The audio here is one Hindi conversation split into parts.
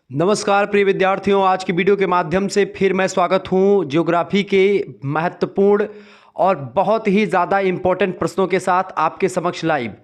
नमस्कार प्रिय विद्यार्थियों, आज की वीडियो के माध्यम से फिर मैं स्वागत हूं ज्योग्राफी के महत्वपूर्ण और बहुत ही ज़्यादा इम्पोर्टेंट प्रश्नों के साथ आपके समक्ष लाइव।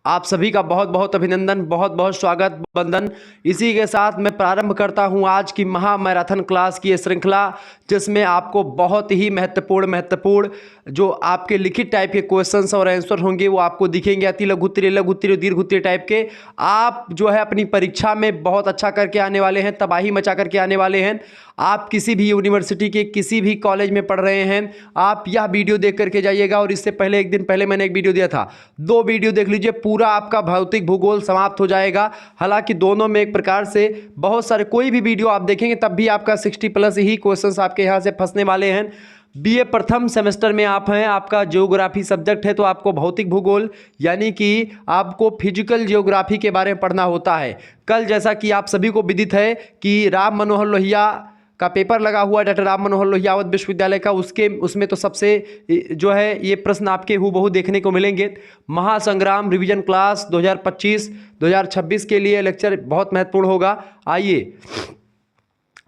आप सभी का बहुत बहुत अभिनंदन, बहुत बहुत स्वागत, वंदन। इसी के साथ मैं प्रारंभ करता हूं आज की महा मैराथन क्लास की श्रृंखला, जिसमें आपको बहुत ही महत्वपूर्ण जो आपके लिखित टाइप के क्वेश्चंस और आंसर होंगे वो आपको दिखेंगे। अति लघु उत्तरीय, लघु उत्तरीय, दीर्घ उत्तरीय टाइप के। आप जो है अपनी परीक्षा में बहुत अच्छा करके आने वाले हैं, तबाही मचा करके आने वाले हैं। आप किसी भी यूनिवर्सिटी के किसी भी कॉलेज में पढ़ रहे हैं, आप यह वीडियो देख करके जाइएगा। और इससे पहले एक दिन पहले मैंने एक वीडियो दिया था, 2 वीडियो देख लीजिए, पूरा आपका भौतिक भूगोल समाप्त हो जाएगा। हालांकि दोनों में एक प्रकार से बहुत सारे, कोई भी वीडियो आप देखेंगे तब भी आपका 60+ ही क्वेश्चंस आपके यहाँ से फंसने वाले हैं। बीए प्रथम सेमेस्टर में आप हैं, आपका ज्योग्राफी सब्जेक्ट है, तो आपको भौतिक भूगोल यानी कि आपको फिजिकल ज्योग्राफी के बारे में पढ़ना होता है। कल जैसा कि आप सभी को विदित है कि राम मनोहर लोहिया का पेपर लगा हुआ है, डॉक्टर राम मनोहर लोहिया अवध विश्वविद्यालय का, उसमें तो सबसे जो है ये प्रश्न आपके हूबहू देखने को मिलेंगे। महासंग्राम रिवीजन क्लास 2025-2026 के लिए लेक्चर बहुत महत्वपूर्ण होगा। आइए,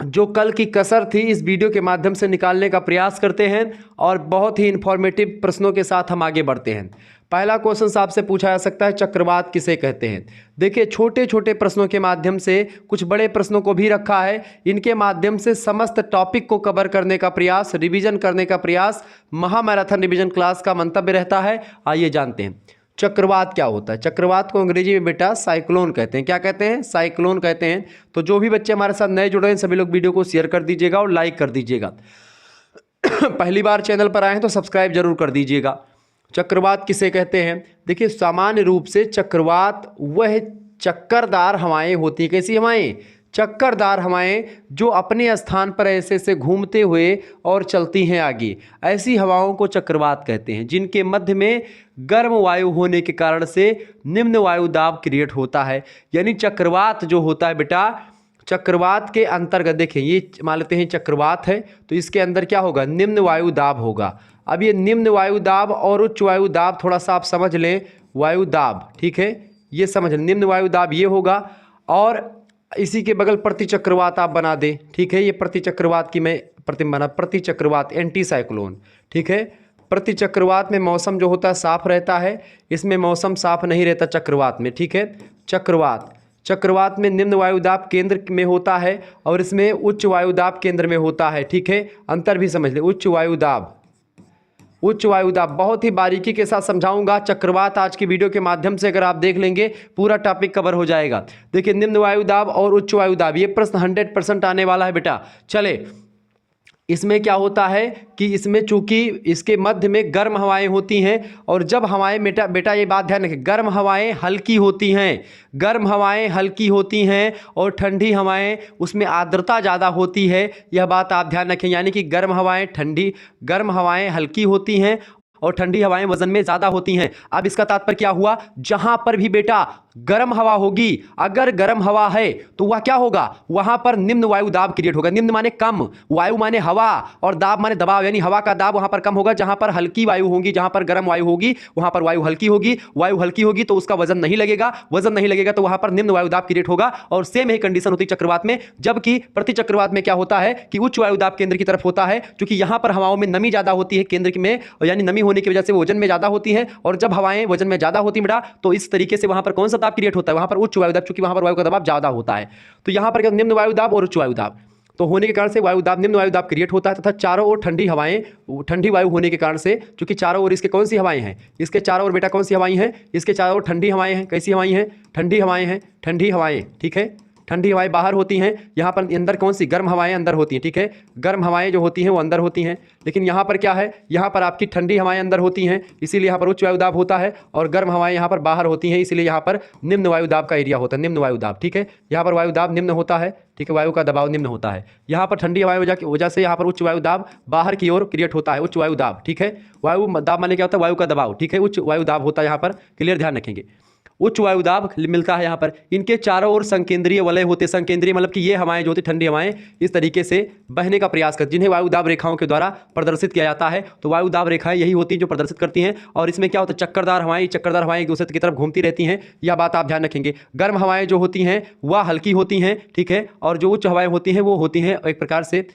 जो कल की कसर थी इस वीडियो के माध्यम से निकालने का प्रयास करते हैं और बहुत ही इंफॉर्मेटिव प्रश्नों के साथ हम आगे बढ़ते हैं। पहला क्वेश्चन आपसे पूछा जा सकता है, चक्रवात किसे कहते हैं। देखिए, छोटे छोटे प्रश्नों के माध्यम से कुछ बड़े प्रश्नों को भी रखा है। इनके माध्यम से समस्त टॉपिक को कवर करने का प्रयास, रिवीजन करने का प्रयास महामैराथन रिवीजन क्लास का मंतव्य रहता है। आइए जानते हैं चक्रवात क्या होता है। चक्रवात को अंग्रेजी में बेटा साइक्लोन कहते हैं। क्या कहते हैं? साइक्लोन कहते हैं। तो जो भी बच्चे हमारे साथ नए जुड़े हैं सभी लोग वीडियो को शेयर कर दीजिएगा और लाइक कर दीजिएगा। पहली बार चैनल पर आए हैं तो सब्सक्राइब जरूर कर दीजिएगा। चक्रवात किसे कहते हैं? देखिए, सामान्य रूप से चक्रवात वह चक्करदार हवाएं होती हैं। कैसी हवाएं? चक्करदार हवाएं, जो अपने स्थान पर ऐसे ऐसे घूमते हुए और चलती हैं आगे, ऐसी हवाओं को चक्रवात कहते हैं। जिनके मध्य में गर्म वायु होने के कारण से निम्न वायु दाब क्रिएट होता है। यानी चक्रवात जो होता है बेटा, चक्रवात के अंतर्गत देखें, ये मान लेते हैं चक्रवात है, तो इसके अंदर क्या होगा? निम्न वायु दाब होगा। अब ये निम्न वायु दाब और उच्च वायु दाब थोड़ा सा आप समझ लें। वायु दाब, ठीक है, ये समझ लें। निम्न वायु दाब ये होगा और इसी के बगल प्रति चक्रवात आप बना दें, ठीक है। ये प्रति चक्रवात की मैं प्रतिमा बना, प्रति चक्रवात, एंटी साइक्लोन, ठीक है। प्रति चक्रवात में मौसम जो होता है साफ रहता है, इसमें मौसम साफ नहीं रहता चक्रवात में, ठीक है। चक्रवात में निम्न वायुदाब केंद्र में होता है और इसमें उच्च वायुदाब केंद्र में होता है, ठीक है। अंतर भी समझ ले। उच्च वायुदाब बहुत ही बारीकी के साथ समझाऊंगा। चक्रवात आज की वीडियो के माध्यम से अगर आप देख लेंगे पूरा टॉपिक कवर हो जाएगा। देखिए, निम्न वायुदाब और उच्च वायुदाब, ये प्रश्न 100% आने वाला है बेटा। चले, इसमें क्या होता है कि इसमें चूंकि इसके मध्य में गर्म हवाएं होती हैं, और जब हवाएं बेटा ये बात ध्यान रखें, गर्म हवाएं हल्की होती हैं, गर्म हवाएं हल्की होती हैं और ठंडी हवाएं उसमें आर्द्रता ज़्यादा होती है। यह बात आप ध्यान रखें। यानी कि गर्म हवाएं हल्की होती हैं और ठंडी हवाएं वजन में ज़्यादा होती हैं। अब इसका तात्पर्य क्या हुआ? जहां पर भी बेटा गर्म हवा होगी, अगर गर्म हवा है तो वह क्या होगा? वहां पर निम्न वायु दाब क्रिएट होगा। निम्न माने कम, वायु माने हवा और दाब माने दबाव, यानी हवा का दाब वहां पर कम होगा। जहां पर हल्की वायु होगी, जहां पर गर्म वायु होगी, वहां पर वायु हल्की होगी। वायु हल्की होगी तो उसका वजन नहीं लगेगा, वजन नहीं लगेगा तो वहां पर निम्न वायु दाब क्रिएट होगा। और सेम ही कंडीशन होती है चक्रवात में। जबकि प्रति चक्रवात में क्या होता है कि उच्च वायु दाब केंद्र की तरफ होता है, क्योंकि यहां पर हवाओं में नमी ज्यादा होती है केंद्र में, यानी नमी होने की वजह से वजन में ज्यादा होती है। और जब हवाएं वजन में ज्यादा होती बेटा, तो इस तरीके से वहां पर कौन सा दाब क्रिएट होता है? वहां पर उच्च वायु दाब, क्योंकि वहां पर वायु का दबाव ज्यादा होता है। तो यहां पर क्या? निम्न वायु दाब और उच्च वायु दाब तो होने के कारण से वायु दाब, निम्न वायु दाब क्रिएट होता है, तथा चारों ओर ठंडी हवाएं, ठंडी वायु होने के कारण से, क्योंकि चारों ओर इसके कौन सी हवाएं हैं? इसके चारों ओर बेटा कौन सी हवाएं हैं? इसके चारों ओर ठंडी हवाएं हैं। कैसी हवाएं हैं? ठंडी हवाएं हैं, ठंडी हवाएं, ठीक है। ठंडी हवाएं बाहर होती हैं, यहाँ पर अंदर कौन सी? गर्म हवाएं अंदर होती हैं, ठीक है। गर्म हवाएं जो होती हैं वो अंदर होती हैं, लेकिन यहाँ पर क्या है? यहाँ पर आपकी ठंडी हवाएं अंदर होती हैं, इसीलिए यहाँ पर उच्च वायुदाब होता है, और गर्म हवाएं यहाँ पर बाहर होती हैं, इसीलिए यहाँ पर निम्न वायुदाब का एरिया होता है, निम्न वायुदाब, ठीक है। यहाँ पर वायुदाब निम्न होता है, ठीक है, वायु का दबाव निम्न होता है। यहाँ पर ठंडी हवाएं की वजह से यहाँ पर उच्च वायुदाब बाहर की ओर क्रिएट होता है, उच्च वायुदाब, ठीक है। वायु दाब माने क्या होता है? वायु का दबाव, ठीक है, उच्च वायुदाब होता है यहाँ पर। क्लियर, ध्यान रखेंगे। उच्च वायुदाब मिलता है यहाँ पर। इनके चारों ओर संकेंद्रीय वलय होते हैं। संकेंद्रीय मतलब कि ये हवाएं जो होती ठंडी हवाएं इस तरीके से बहने का प्रयास करती, जिन्हें वायुदाब रेखाओं के द्वारा प्रदर्शित किया जाता है। तो वायुदाब रेखाएं यही होती हैं जो प्रदर्शित करती हैं। और इसमें क्या होता है, चक्करदार हवाएं एक दूसरे की तरफ घूमती रहती हैं। यह बात आप ध्यान रखेंगे। गर्म हवाएं जो होती हैं वह हल्की होती हैं, ठीक है, और जो उच्च हवाएं होती हैं वो होती हैं एक प्रकार से,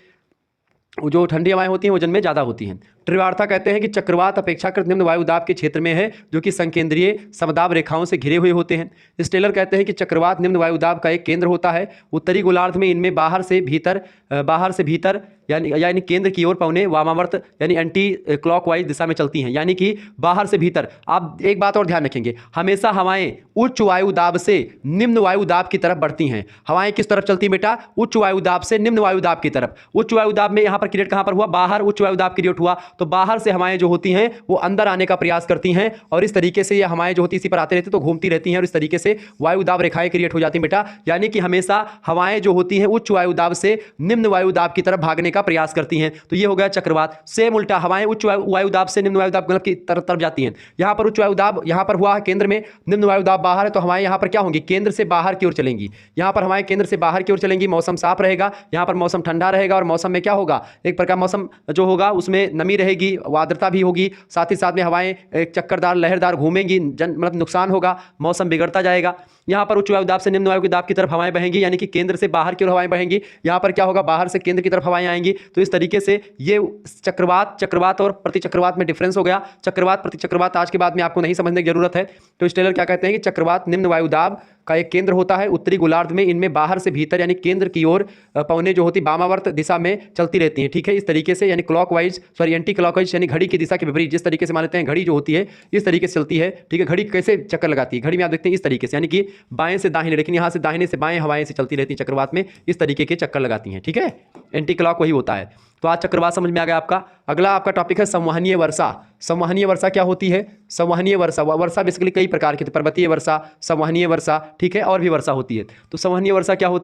जो ठंडी हवाएं होती हैं वजन में ज़्यादा होती हैं। त्रिवार्ता कहते हैं कि चक्रवात अपेक्षाकृत निम्न वायुदाब के क्षेत्र में है, जो कि संकेंद्रीय समदाब रेखाओं से घिरे हुए होते हैं। स्टेलर कहते हैं कि चक्रवात निम्न वायुदाब का एक केंद्र होता है। उत्तरी गोलार्ध में इनमें बाहर से भीतर यानी केंद्र की ओर पौने वामावर्त यानी एंटी क्लॉकवाइज दिशा में चलती हैं, यानी कि बाहर से भीतर। आप एक बात और ध्यान रखेंगे, हमेशा हवाएं उच्च वायुदाब से निम्न वायुदाब की तरफ बढ़ती हैं। हवाएं किस तरफ चलती हैं बेटा? उच्च वायुदाब से निम्न वायुदाब की तरफ। उच्च वायुदाब में यहाँ पर क्रिएट कहाँ पर हुआ? बाहर उच्च वायुदाब क्रिएट हुआ, तो बाहर से हवाएं जो होती हैं वो अंदर आने का प्रयास करती हैं, और इस तरीके से ये हवाएं जो होती इसी पर आते रहती तो घूमती रहती हैं, और इस तरीके से वायुदाब रेखाएं क्रिएट हो जाती हैं बेटा। यानी कि हमेशा हवाएं जो होती हैं उच्च वायुदाब से निम्न वायुदाब की तरफ भागने का प्रयास करती हैं। तो ये हो गया चक्रवात। सेम उल्टा, हवाएं उच्च वायुदाब से निम्न वायुदाब मतलब की तरफ जाती हैं। यहाँ पर उच्च वायुदाब यहाँ पर हुआ केंद्र में, निम्न वायुदाब बाहर है, तो हवाएं यहाँ पर क्या होंगी? केंद्र से बाहर की ओर चलेंगी। यहाँ पर हवाएं केंद्र से बाहर की ओर चलेंगी, मौसम साफ रहेगा, यहाँ पर मौसम ठंडा रहेगा, और मौसम में क्या होगा? एक प्रकार मौसम जो होगा उसमें नमी रहेगी, आर्द्रता भी होगी, साथ ही साथ में हवाएं एक चक्करदार लहरदार घूमेंगी, मतलब नुकसान होगा, मौसम बिगड़ता जाएगा। यहाँ पर उच्च वायुदाब से निम्न वायुदाब की तरफ हवाएं बहेंगी, यानी कि केंद्र से बाहर की ओर हवाएं बहेंगी। यहाँ पर क्या होगा? बाहर से केंद्र की तरफ हवाएं आएंगी। तो इस तरीके से ये चक्रवात और प्रतिचक्रवात में डिफरेंस हो गया। चक्रवात प्रतिचक्रवात आज के बाद में आपको नहीं समझने की जरूरत है। तो स्टेलर क्या कहते हैं कि चक्रवात निम्न वायुदाब का एक केंद्र होता है। उत्तरी गोलार्ध में इनमें बाहर से भीतर यानी केंद्र की ओर पौने जो होती वामावर्त दिशा में चलती रहती हैं, ठीक है, इस तरीके से, यानी एंटी क्लॉकवाइज यानी घड़ी की दिशा के विपरीत। जिस तरीके से मान लेते हैं घड़ी जो होती है इस तरीके से चलती है, ठीक है। घड़ी कैसे चक्कर लगाती है? घड़ी में आप देखते हैं इस तरीके से, यानी कि बाएं से दाहिने, लेकिन यहाँ से दाहिने से बाएं हवाएं से चलती रहती हैं चक्रवात में, इस तरीके के चक्कर लगाती हैं, ठीक है। एंटी क्लॉक वही होता है। तो आज चक्रवात समझ में आ गया आपका। अगला आपका टॉपिक है संवहनीय वर्षा। संवहनीय वर्षा क्या होती है? संवहनीय वर्षा बेसिकली कई प्रकार की, पर्वतीय वर्षा, संवहनीय वर्षा, ठीक है, और भी वर्षा होती है। तो संवहनीय वर्षा क्या होती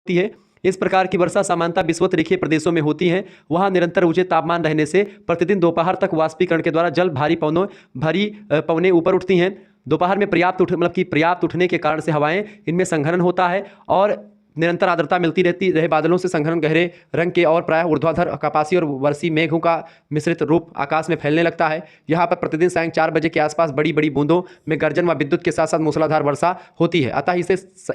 है? इस प्रकार की वर्षा सामान्यतः विषुवत रेखीय प्रदेशों में होती है। वहां निरंतर ऊंचे तापमान रहने से प्रतिदिन दोपहर तक वाष्पीकरण के द्वारा जल भारी पवने ऊपर उठती हैं। दोपहर में पर्याप्त उठने के कारण से हवाएं इनमें संघनन होता है, और निरंतर आर्द्रता मिलती रहती रहे बादलों से संघनन गहरे रंग के और प्रायः ऊर्ध्वाधर आकाशीय और वर्षी मेघों का मिश्रित रूप आकाश में फैलने लगता है। यहाँ पर प्रतिदिन सायं 4 बजे के आसपास बड़ी बड़ी बूंदों में गर्जन व विद्युत के साथ साथ मूसलाधार वर्षा होती है। अतः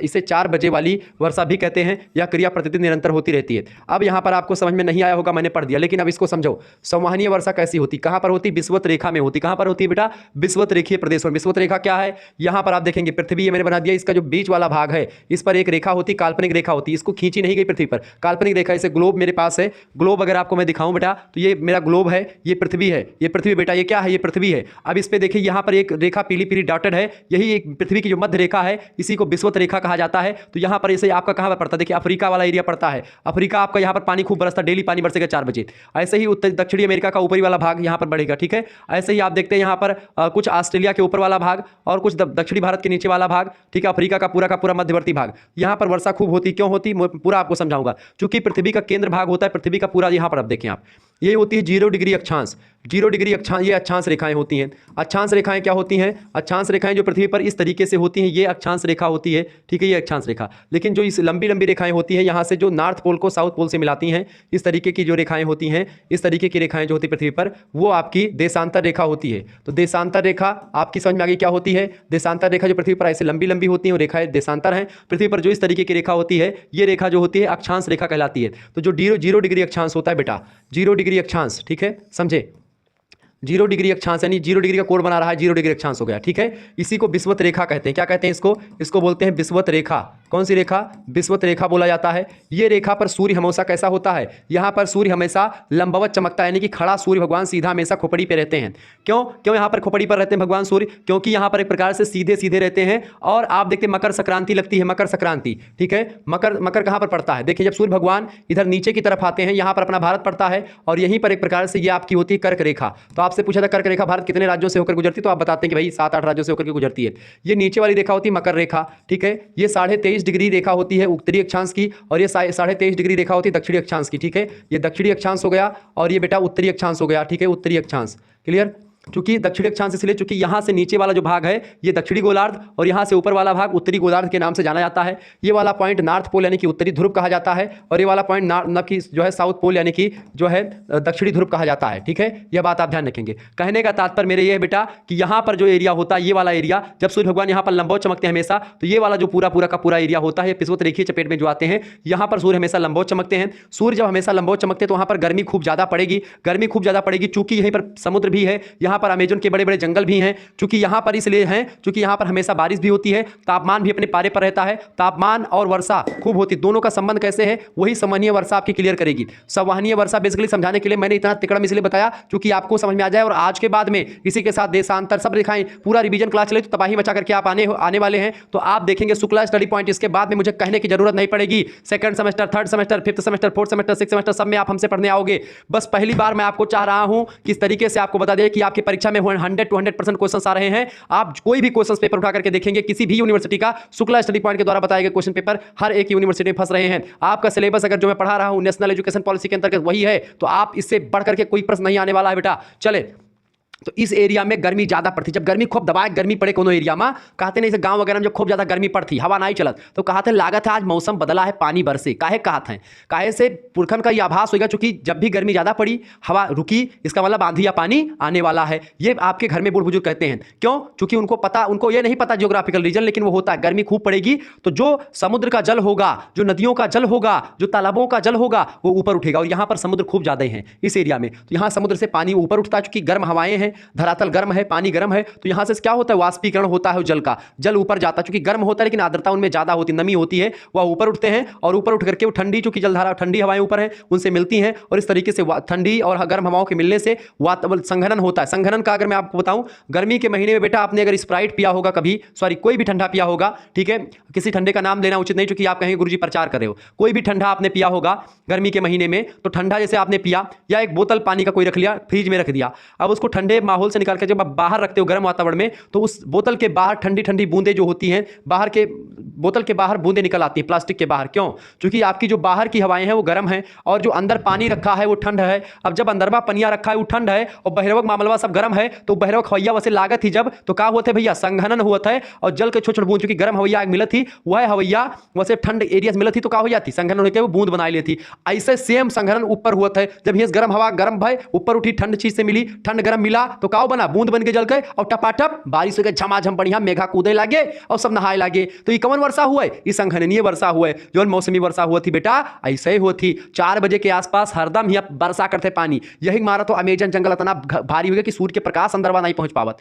इसे 4 बजे वाली वर्षा भी कहते हैं। यह क्रिया प्रतिदिन निरंतर होती रहती है। अब यहाँ पर आपको समझ में नहीं आया होगा, मैंने पढ़ दिया, लेकिन अब इसको समझो। संवहनीय वर्षा कैसी होती? कहाँ पर होती? विषुवत रेखा में होती। कहाँ पर होती है बेटा? विषुवत रेखीय प्रदेश में। विषुवत रेखा क्या है? यहाँ पर आप देखेंगे पृथ्वी, ये मैंने बना दिया, इसका जो बीच वाला भाग है इस पर एक रेखा होती, काल्पनिक रेखा होती, इसको खींची नहीं गई पृथ्वी पर, काल्पनिक रेखा। इसे ग्लोब मेरे पास है, ग्लोब अगर आपको मैं दिखाऊं बेटा, तो ये मेरा ग्लोब है, ये पृथ्वी है, ये पृथ्वी बेटा, ये क्या है? ये पृथ्वी है। अब इस पे देखिए यहाँ पर एक रेखा पीली पीली डॉटेड है, यही एक पृथ्वी की जो मध्य रेखा है, इसी को विषुवत रेखा कहा जाता है। तो यहाँ पर इसे आपका कहाँ पर पड़ता है? देखिए अफ्रीका वाला एरिया पड़ता है। अफ्रीका आपका यहाँ पर पानी खूब बरसता, डेली पानी बरसेगा 4 बजे। ऐसे ही उत्तर दक्षिणी अमेरिका का ऊपरी वाला भाग यहाँ पर बढ़ेगा, ठीक है। ऐसे ही आप देखते हैं यहाँ पर कुछ ऑस्ट्रेलिया के ऊपर वाला भाग और कुछ दक्षिणी भारत के नीचे वाला भाग, ठीक है। अफ्रीका का पूरा मध्यवर्ती भाग, यहाँ पर वर्षा खूब होती। क्यों होती? पूरा आपको समझाऊंगा। चूंकि पृथ्वी का केंद्र भाग होता है, पृथ्वी का पूरा, यहाँ पर अब देखें आप, ये होती है 0 डिग्री अक्षांश। 0 डिग्री अक्षांश, ये अक्षांश रेखाएं होती हैं। अक्षांश रेखाएं क्या होती हैं? अक्षांश रेखाएं जो पृथ्वी पर इस तरीके से होती हैं, ये अक्षांश रेखा होती है, ठीक है, ये अक्षांश रेखा। लेकिन जो इस लंबी लंबी रेखाएं होती हैं, यहाँ से जो नॉर्थ पोल को साउथ पोल से मिलाती हैं, इस तरीके की जो रेखाएं होती हैं, इस तरीके की रेखाएं जो होती पृथ्वी पर, वो आपकी देशांतर रेखा होती है। तो देशांतर रेखा आपकी समझ में आ गई क्या होती है? देशांतर रेखा जो पृथ्वी पर ऐसे लंबी लंबी होती है, वो रेखाएं देशांतर हैं। पृथ्वी पर जो इस तरीके की रेखा होती है, ये रेखा जो होती है अक्षांश रेखा कहलाती है। तो जो 0 डिग्री अक्षांश होता है बेटा, 0 डिग्री अक्षांश, ठीक है, समझे? 0 डिग्री अक्षांश यानी 0 डिग्री का कोण बना रहा है, 0 डिग्री अक्षांश हो गया, ठीक है। इसी को विषुवत रेखा कहते हैं। क्या कहते हैं इसको बोलते हैं विषुवत रेखा। कौन सी रेखा? विषुवत रेखा बोला जाता है। ये रेखा पर सूर्य हमेशा कैसा होता है? यहाँ पर सूर्य हमेशा लंबवत चमकता है, यानी कि खड़ा सूर्य भगवान सीधा हमेशा खोपड़ी पे रहते हैं। क्यों यहाँ पर खोपड़ी पर रहते हैं भगवान सूर्य? क्योंकि यहाँ पर एक प्रकार से सीधे सीधे रहते हैं। और आप देखते हैं मकर संक्रांति लगती है, मकर संक्रांति, ठीक है। मकर कहाँ पर पड़ता है? देखिए जब सूर्य भगवान इधर नीचे की तरफ आते हैं, यहाँ पर अपना भारत पड़ता है, और यहीं पर एक प्रकार से ये आपकी होती है कर्क रेखा। तो आपसे पूछा था कर्क रेखा भारत कितने राज्यों से होकर गुजरती है, तो आप बताते हैं कि भाई 7-8 राज्यों से होकर के गुजरती है। ये नीचे वाली रेखा होती है मकर रेखा, ठीक है। ये 23.5 डिग्री रेखा होती है उत्तरी अक्षांश की, और ये 23.5 डिग्री रेखा होती है दक्षिणी अक्षांश की, ठीक है। ये दक्षिणी अक्षांश हो गया, और ये बेटा उत्तरी अक्षांश हो गया, ठीक है, उत्तरी अक्षांश, क्लियर। चूंकि दक्षिणी अक्षांश इसलिए चूंकि यहाँ से नीचे वाला जो भाग है ये दक्षिणी गोलार्ध और यहाँ से ऊपर वाला भाग उत्तरी गोलार्ध के नाम से जाना जाता है। ये वाला पॉइंट नॉर्थ पोल यानी कि उत्तरी ध्रुव कहा जाता है और ये वाला पॉइंट न कि जो है साउथ पोल यानी कि जो है दक्षिणी ध्रुव कहा जाता है। ठीक है, यह बात आप ध्यान रखेंगे। कहने का तात्पर्य मेरे ये है बेटा कि यहाँ पर जो एरिया होता है, ये वाला एरिया, जब सूर्य भगवान यहाँ पर लंबवत चमकते हैं हमेशा, तो ये वाला जो पूरा पूरा का पूरा एरिया होता है पिछवत रेखीय चपेट में जो आते हैं, यहाँ पर सूर्य हमेशा लंबवत चमकते हैं। सूर्य जब हमेशा लंबवत चमकते हैं तो वहाँ पर गर्मी खूब ज़्यादा पड़ेगी, गर्मी खूब ज़्यादा पड़ेगी। चूंकि यहीं पर समुद्र भी है, यहाँ पर अमेजन के बड़े बड़े जंगल भी हैं, चूंकि यहाँ पर इसलिए हैं चूंकि यहाँ पर हमेशा बारिश भी होती है, तापमान भी अपने पारे पर रहता है, तापमान और वर्षा खूब होती है। दोनों का संबंध कैसे है वही संवहनीय वर्षा आपकी क्लियर करेगी। संवहनीय वर्षा बेसिकली समझाने के लिए मैंने इतना तिकड़म इसलिए बताया क्योंकि आपको समझ में आ जाए और आज के बाद में इसी के साथ देशांतर सब दिखाएं, पूरा रिवीजन क्लास चले तो तबाही मचा करके आप आने वाले हैं। तो आप देखेंगे शुक्ला स्टडी पॉइंट, इसके बाद में मुझे कहने की जरूरत नहीं पड़ेगी। Second semester, third semester, fifth semester, fourth semester, six semester सब में आप हमसे पढ़ने आओगे। बस पहली बार मैं आपको चाह रहा हूं कि इस तरीके से आपको बता दें कि आपकी परीक्षा में 100 to 100% क्वेश्चन आ रहे हैं। आप कोई भी क्वेश्चन पेपर उठा करके देखेंगे किसी भी यूनिवर्सिटी का, शुक्ला स्टडी पॉइंट के द्वारा बताए गए क्वेश्चन पेपर हर एक यूनिवर्सिटी में फंस रहे हैं। आपका सिलेबस अगर जो मैं पढ़ा रहा हूं नेशनल एजुकेशन पॉलिसी के अंतर्गत वही है, तो आप इससे बढ़ करके कोई प्रश्न नहीं आने वाला है बेटा। चले, तो इस एरिया में गर्मी ज़्यादा पड़ती, जब गर्मी खूब दबाए गर्मी पड़े कोनो एरिया में, कहते नहीं, गांव वगैरह में जब खूब ज़्यादा गर्मी पड़ती, हवा नहीं चलत, तो कहते लागत है आज मौसम बदला है, पानी बरसे। काहे कहते हैं? काहे से पुरखन का ये आभास होगा, चूंकि जब भी गर्मी ज़्यादा पड़ी, हवा रुकी, इसका मतलब आंधी या पानी आने वाला है। ये आपके घर में बूढ़ बुजुर्ग कहते हैं। क्यों? चूंकि उनको पता, उनको ये नहीं पता जियोग्राफिकल रीजन, लेकिन वो होता है गर्मी खूब पड़ेगी तो जो समुद्र का जल होगा, जो नदियों का जल होगा, जो तालाबों का जल होगा, वो ऊपर उठेगा। और यहाँ पर समुद्र खूब ज़्यादा हैं इस एरिया में, तो यहाँ समुद्र से पानी ऊपर उठता है। चूंकि गर्म हवाएं हैं, धरातल गर्म है, पानी गर्म है, तो यहां से क्या होता है, वाष्पीकरण होता है जल का, जल ऊपर जाता है। चूंकि गर्म होता है लेकिन आर्द्रता उनमें ज्यादा होती है, नमी होती है, वह ऊपर उठते हैं और ऊपर उठ करके वो ठंडी, चूंकि जलधारा ठंडी हवाएं ऊपर है, उनसे मिलती हैं और इस तरीके से ठंडी और गर्म हवाओं के मिलने से संघनन होता है। संघनन का अगर मैं आपको बताऊं, गर्मी के महीने में बेटा आपने अगर स्प्राइट पिया होगा कभी, सॉरी कोई भी ठंडा पिया होगा, ठीक है, किसी ठंडे का नाम लेना उचित नहीं चूंकि आप कहेंगे गुरुजी प्रचार कर रहे हो, कोई भी ठंडा आपने पिया होगा गर्मी के महीने में, तो ठंडा जैसे आपने पिया या एक बोतल पानी का कोई रख लिया, फ्रिज में रख दिया, अब उसको ठंडे माहौल से निकाल कर जब आप बाहर रखते हो गर्म वातावरण में, तो उस बोतल के बाहर ठंडी ठंडी बूंदें जो होती हैं, बाहर के बोतल के बाहर बूंदें निकल आती हैं प्लास्टिक के बाहर। क्यों? क्योंकि आपकी जो बाहर की हवाएं हैं वो गर्म है और जो अंदर पानी रखा है वो ठंड है। अब जब अंदरवा पनिया रखा है वो ठंड है और बहिरवक मामलवा सब गर्म है, तो बहिरवक हवैया वैसे लागत ही जब, तो क्या होते भैया, संघनन हुआ था और जल के छोटे छोटे बूंद, चूंकि गर्म हवैया मिलत थी, वह हवैया वैसे ठंड एरिया से मिलत थी, तो क्या हो जाती, संघनन होकर वो बूंद बना लेती। ऐसे सेम संघनन ऊपर हुआ था, जब ये गर्म हवा गर्म भय ऊपर उठी, ठंड चीज से मिली, ठंड गर्म मिला, तो क्या बना, बूंद बन के जल गए और टपाटप बारिश होकर झमाझम बढ़िया मेघा कूदे लागे और सब नहाए लागे। तो ये कौन वर्षा हुआ है? ये संघननीय वर्षा हुआ है, जो मौसमी वर्षा हुआ थी बेटा, ऐसे ही होती। 4 बजे के आसपास हरदम ही वर्षा करते पानी, यही मारा तो अमेजन जंगल इतना भारी हो गया कि सूर्य के प्रकाश अंदरवा नहीं पहुंच पावत।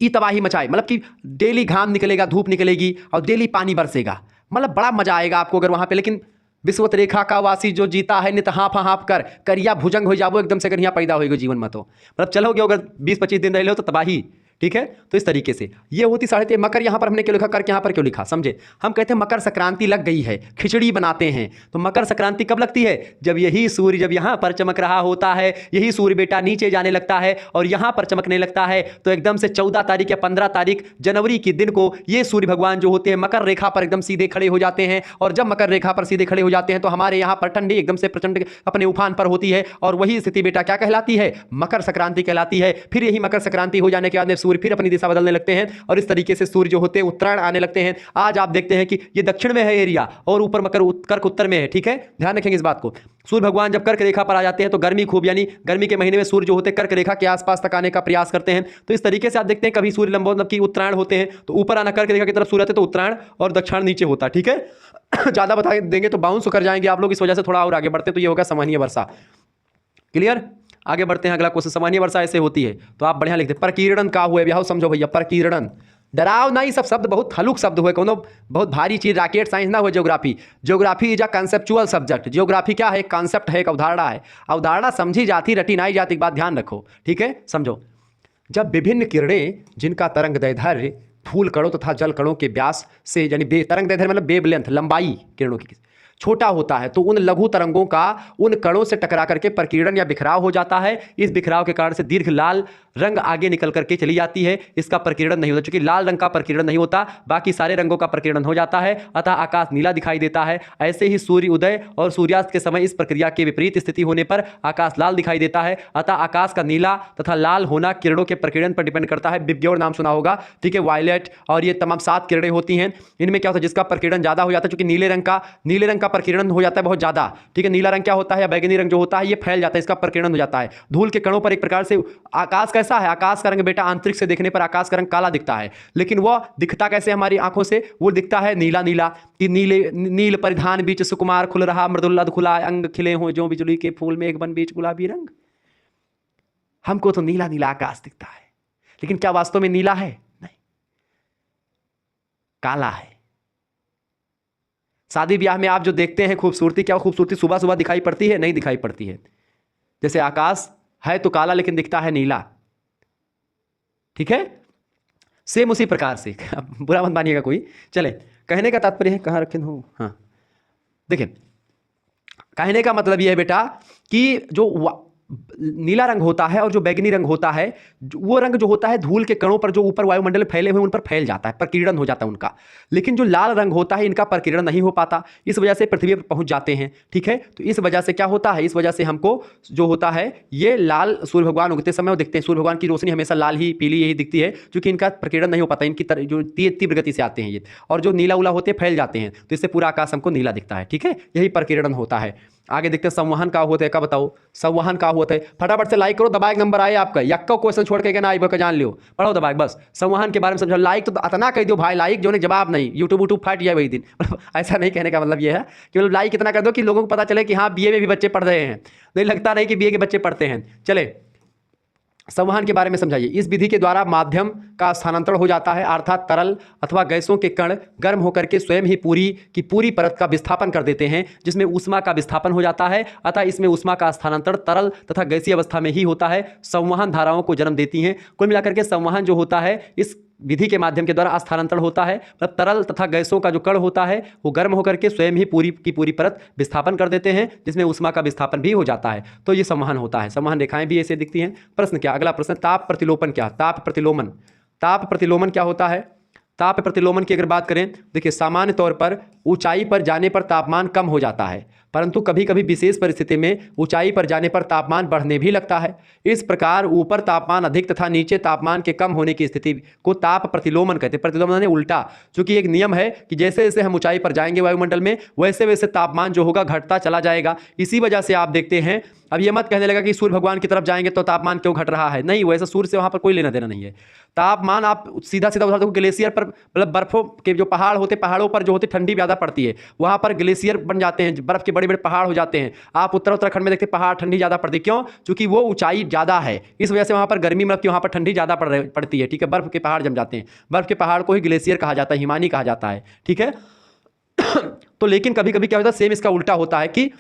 ई तबाही मचाए, मतलब कि डेली घाम निकलेगा, धूप निकलेगी और डेली पानी बरसेगा, मतलब बड़ा मजा आएगा आपको अगर वहां पे। लेकिन विश्वत रेखा का वासी जो जीता है नित हाँफ हाँफ कर, करिया भुजंग हो जाओ एकदम से अगर यहाँ पैदा होगा जीवन में, तो मतलब चलोगे अगर 20-25 दिन रह लो तो तबाही। ठीक है, तो इस तरीके से ये होती 3.5 मकर। यहाँ पर हमने क्यों लिखा, करके यहाँ पर क्यों लिखा, समझे? हम कहते हैं मकर संक्रांति लग गई है, खिचड़ी बनाते हैं। तो मकर संक्रांति कब लगती है? जब यही सूर्य जब यहाँ पर चमक रहा होता है, यही सूर्य बेटा नीचे जाने लगता है और यहाँ पर चमकने लगता है, तो एकदम से 14 तारीख या 15 तारीख जनवरी के दिन को ये सूर्य भगवान जो होते हैं मकर रेखा पर एकदम सीधे खड़े हो जाते हैं। और जब मकर रेखा पर सीधे खड़े हो जाते हैं तो हमारे यहाँ पर ठंडी एकदम से प्रचंड अपने उफान पर होती है, और वही स्थिति बेटा क्या कहलाती है? मकर संक्रांति कहलाती है। फिर यही मकर संक्रांति हो जाने के बाद सूर्य फिर अपनी दिशा लगते हैं और इस तरीके से सूर्य जो होते हैं उत्तरायण आने लगते हैं। आज आप देखते हैं कि ये दक्षिण में है एरिया और ऊपर मकर कर्क उत्तर में है। ठीक है, ध्यान रखेंगे इस बात को। सूर्य भगवान जब कर्क रेखा पर आ जाते हैं तो गर्मी खूब, यानी गर्मी के महीने में सूर्य जो होते हैं कर्क रेखा के आसपास तक आने का प्रयास करते हैं। तो इस तरीके से आप देखते हैं कभी सूर्य लंबवत मतलब कि उत्तरायण होते हैं तो ऊपर आना कर्क रेखा की तरफ सूर्य आते तो उत्तरायण और दक्षिण नीचे होता है। ठीक है, ज्यादा बता देंगे तो बाउंस कर जाएंगे आप लोग, इस वजह से थोड़ा और आगे बढ़ते तो ये होगा सामान्य वर्षा। क्लियर, आगे बढ़ते हैं। अगला क्वेश्चन, सामान्य वर्षा ऐसे होती है तो आप बढ़िया लिखते हैं। प्रकीर्णन का हुआ है, समझो भैया, प्रकीर्णन डराव नहीं, सब शब्द बहुत हलुक शब्द हुए, कोनो बहुत भारी चीज रॉकेट साइंस ना हो। Geography is a conceptual subject. Geography क्या है? कॉन्सेप्ट है, एक अवधारणा है। अवधारणा समझी जाती, रटी नहीं जाती, बात ध्यान रखो। ठीक है, समझो। जब विभिन्न किरणें जिनका तरंग दैर्ध्य धूल कणों तथा जल कणों के व्यास से, यानी तरंग दैर्ध्य मतलब वेवलेंथ, लंबाई किरणों की, छोटा होता है, तो उन लघु तरंगों का उन कणों से टकरा करके प्रकीर्णन या बिखराव हो जाता है। इस बिखराव के कारण से दीर्घ लाल रंग आगे निकल करके चली जाती है, इसका प्रकीर्णन नहीं होता। चूंकि लाल रंग का प्रकीर्णन नहीं होता, बाकी सारे रंगों का प्रकीर्णन हो जाता है, अतः आकाश नीला दिखाई देता है। ऐसे ही सूर्य उदय और सूर्यास्त के समय इस प्रक्रिया के विपरीत स्थिति होने पर आकाश लाल दिखाई देता है। अतः आकाश का नीला तथा लाल होना किरणों के प्रकीर्णन पर डिपेंड करता है। विबग्योर नाम सुना होगा, ठीक है, वायलेट और ये तमाम 7 किरणें होती हैं। इनमें क्या होता है, जिसका प्रकीर्णन ज्यादा हो जाता है, चूंकि नीले रंग का प्रकीर्णन हो जाता है बहुत ज्यादा, ठीक है। नीला रंग क्या होता है, या बैगनी रंग जो होता है, ये फैल जाता है, इसका प्रकीर्णन हो जाता है। धूल के कणों पर एक प्रकार से आकाश कैसा है, आकाश का रंग बेटा अंतरिक्ष से देखने पर आकाश का रंग काला दिखता है, लेकिन वह दिखता कैसे हमारी आंखों से, वो दिखता है नीला नीला। कि नील परिधान बीच सुकुमार खुल रहा, मृदुल अधखुला अंग खिले हो जो बिजली के फूल में एक बन बीच गुलाबी रंग। हमको तो नीला नीला आकाश दिखता है, लेकिन क्या वास्तव में नीला है? नहीं, काला है। शादी ब्याह में आप जो देखते हैं खूबसूरती, क्या खूबसूरती सुबह सुबह दिखाई पड़ती है? नहीं दिखाई पड़ती है। जैसे आकाश है तो काला, लेकिन दिखता है नीला, ठीक है। सेम उसी प्रकार से बुरा मत मानिएगा कोई। चले, कहने का तात्पर्य है, कहाँ रखे हूँ, हाँ देखिए, कहने का मतलब यह है बेटा कि जो नीला रंग होता है और जो बैगनी रंग होता है, वो रंग जो होता है धूल के कणों पर जो ऊपर वायुमंडल में फैले हुए उन पर फैल जाता है, प्रकीर्णन हो जाता है उनका। लेकिन जो लाल रंग होता है, इनका प्रकीर्णन नहीं हो पाता, इस वजह से पृथ्वी पर पहुंच जाते हैं, ठीक है। तो इस वजह से क्या होता है, इस वजह से हमको जो होता है ये लाल सूर्य भगवान उगते समय दिखते हैं। सूर्य भगवान की रोशनी हमेशा लाल ही पीली यही दिखती है, क्योंकि इनका प्रकीर्णन नहीं हो पाता, इनकी जो तीव्र गति से आते हैं ये, और जो नीला उला होते हैं फैल जाते हैं, तो इससे पूरा आकाश हमको नीला दिखता है, ठीक है। यही प्रकीर्णन होता है। आगे देखते हैं संवहन का होता है, क्या बताओ संवहन का होता है। फटाफट से लाइक करो, दबाए नंबर आए आपका, यक्का क्वेश्चन छोड़ के ना आई जान लियो, पढ़ो दबाए बस। संवहन के बारे में समझो, लाइक तो इतना कह दो भाई, लाइक जो ने जवाब नहीं, यूट्यूब फट जाए वही दिन। ऐसा नहीं कहने का मतलब ये है कि मतलब लाइक इतना कर दो कि लोगों को पता चले कि हाँ बीए में भी बच्चे पढ़ रहे हैं, नहीं लगता नहीं कि बीए के बच्चे पढ़ते हैं। चले, संवहन के बारे में समझाइए। इस विधि के द्वारा माध्यम का स्थानांतरण हो जाता है, अर्थात तरल अथवा गैसों के कण गर्म होकर के स्वयं ही पूरी परत का विस्थापन कर देते हैं, जिसमें ऊष्मा का विस्थापन हो जाता है। अतः इसमें ऊष्मा का स्थानांतरण तरल तथा गैसीय अवस्था में ही होता है, संवहन धाराओं को जन्म देती हैं। कुल मिलाकर के संवहन जो होता है इस विधि के माध्यम के द्वारा स्थानांतरण होता है, मतलब तरल तथा गैसों का जो कण होता है वो गर्म होकर के स्वयं ही पूरी परत विस्थापन कर देते हैं, जिसमें ऊष्मा का विस्थापन भी हो जाता है। तो ये संवहन होता है। संवहन रेखाएं भी ऐसे दिखती हैं। प्रश्न क्या, अगला प्रश्न, ताप प्रतिलोपन क्या? ताप प्रतिलोमन क्या होता है? ताप प्रतिलोमन की अगर बात करें, देखिए सामान्य तौर पर ऊंचाई पर जाने पर तापमान कम हो जाता है, परंतु कभी कभी विशेष परिस्थिति में ऊंचाई पर जाने पर तापमान बढ़ने भी लगता है। इस प्रकार ऊपर तापमान अधिक तथा नीचे तापमान के कम होने की स्थिति को ताप प्रतिलोमन कहते हैं। प्रतिलोमन यानी उल्टा, क्योंकि एक नियम है कि जैसे जैसे हम ऊंचाई पर जाएंगे वायुमंडल में, वैसे वैसे तापमान जो होगा घटता चला जाएगा। इसी वजह से आप देखते हैं, अब ये मत कहने लगा कि सूर्य भगवान की तरफ जाएंगे तो तापमान क्यों घट रहा है, नहीं, वैसे सूर्य से वहां पर कोई लेना देना नहीं है। तापमान आप सीधा सीधा उदाहरण, ग्लेशियर पर, मतलब बर्फों के जो पहाड़ होते, पहाड़ों पर जो होते ठंडी ज़्यादा पड़ती है, वहां पर ग्लेशियर बन जाते हैं, बर्फ के बड़े बड़े पहाड़ हो जाते हैं। आप उत्तराखंड में देखते हैं पहाड़ ठंडी ज़्यादा पड़ती है, क्यों? क्योंकि वो ऊंचाई ज़्यादा है, इस वजह से वहां पर गर्मी मतलब कि वहां पर ठंडी ज़्यादा पड़ती है, ठीक है। बर्फ के पहाड़ जम जाते हैं, बर्फ के पहाड़ को ही ग्लेशियर कहा जाता है, हिमानी कहा जाता है, ठीक है। तो लेकिन कभी कभी क्या होता है, सेम इसका उल्टा होता है कि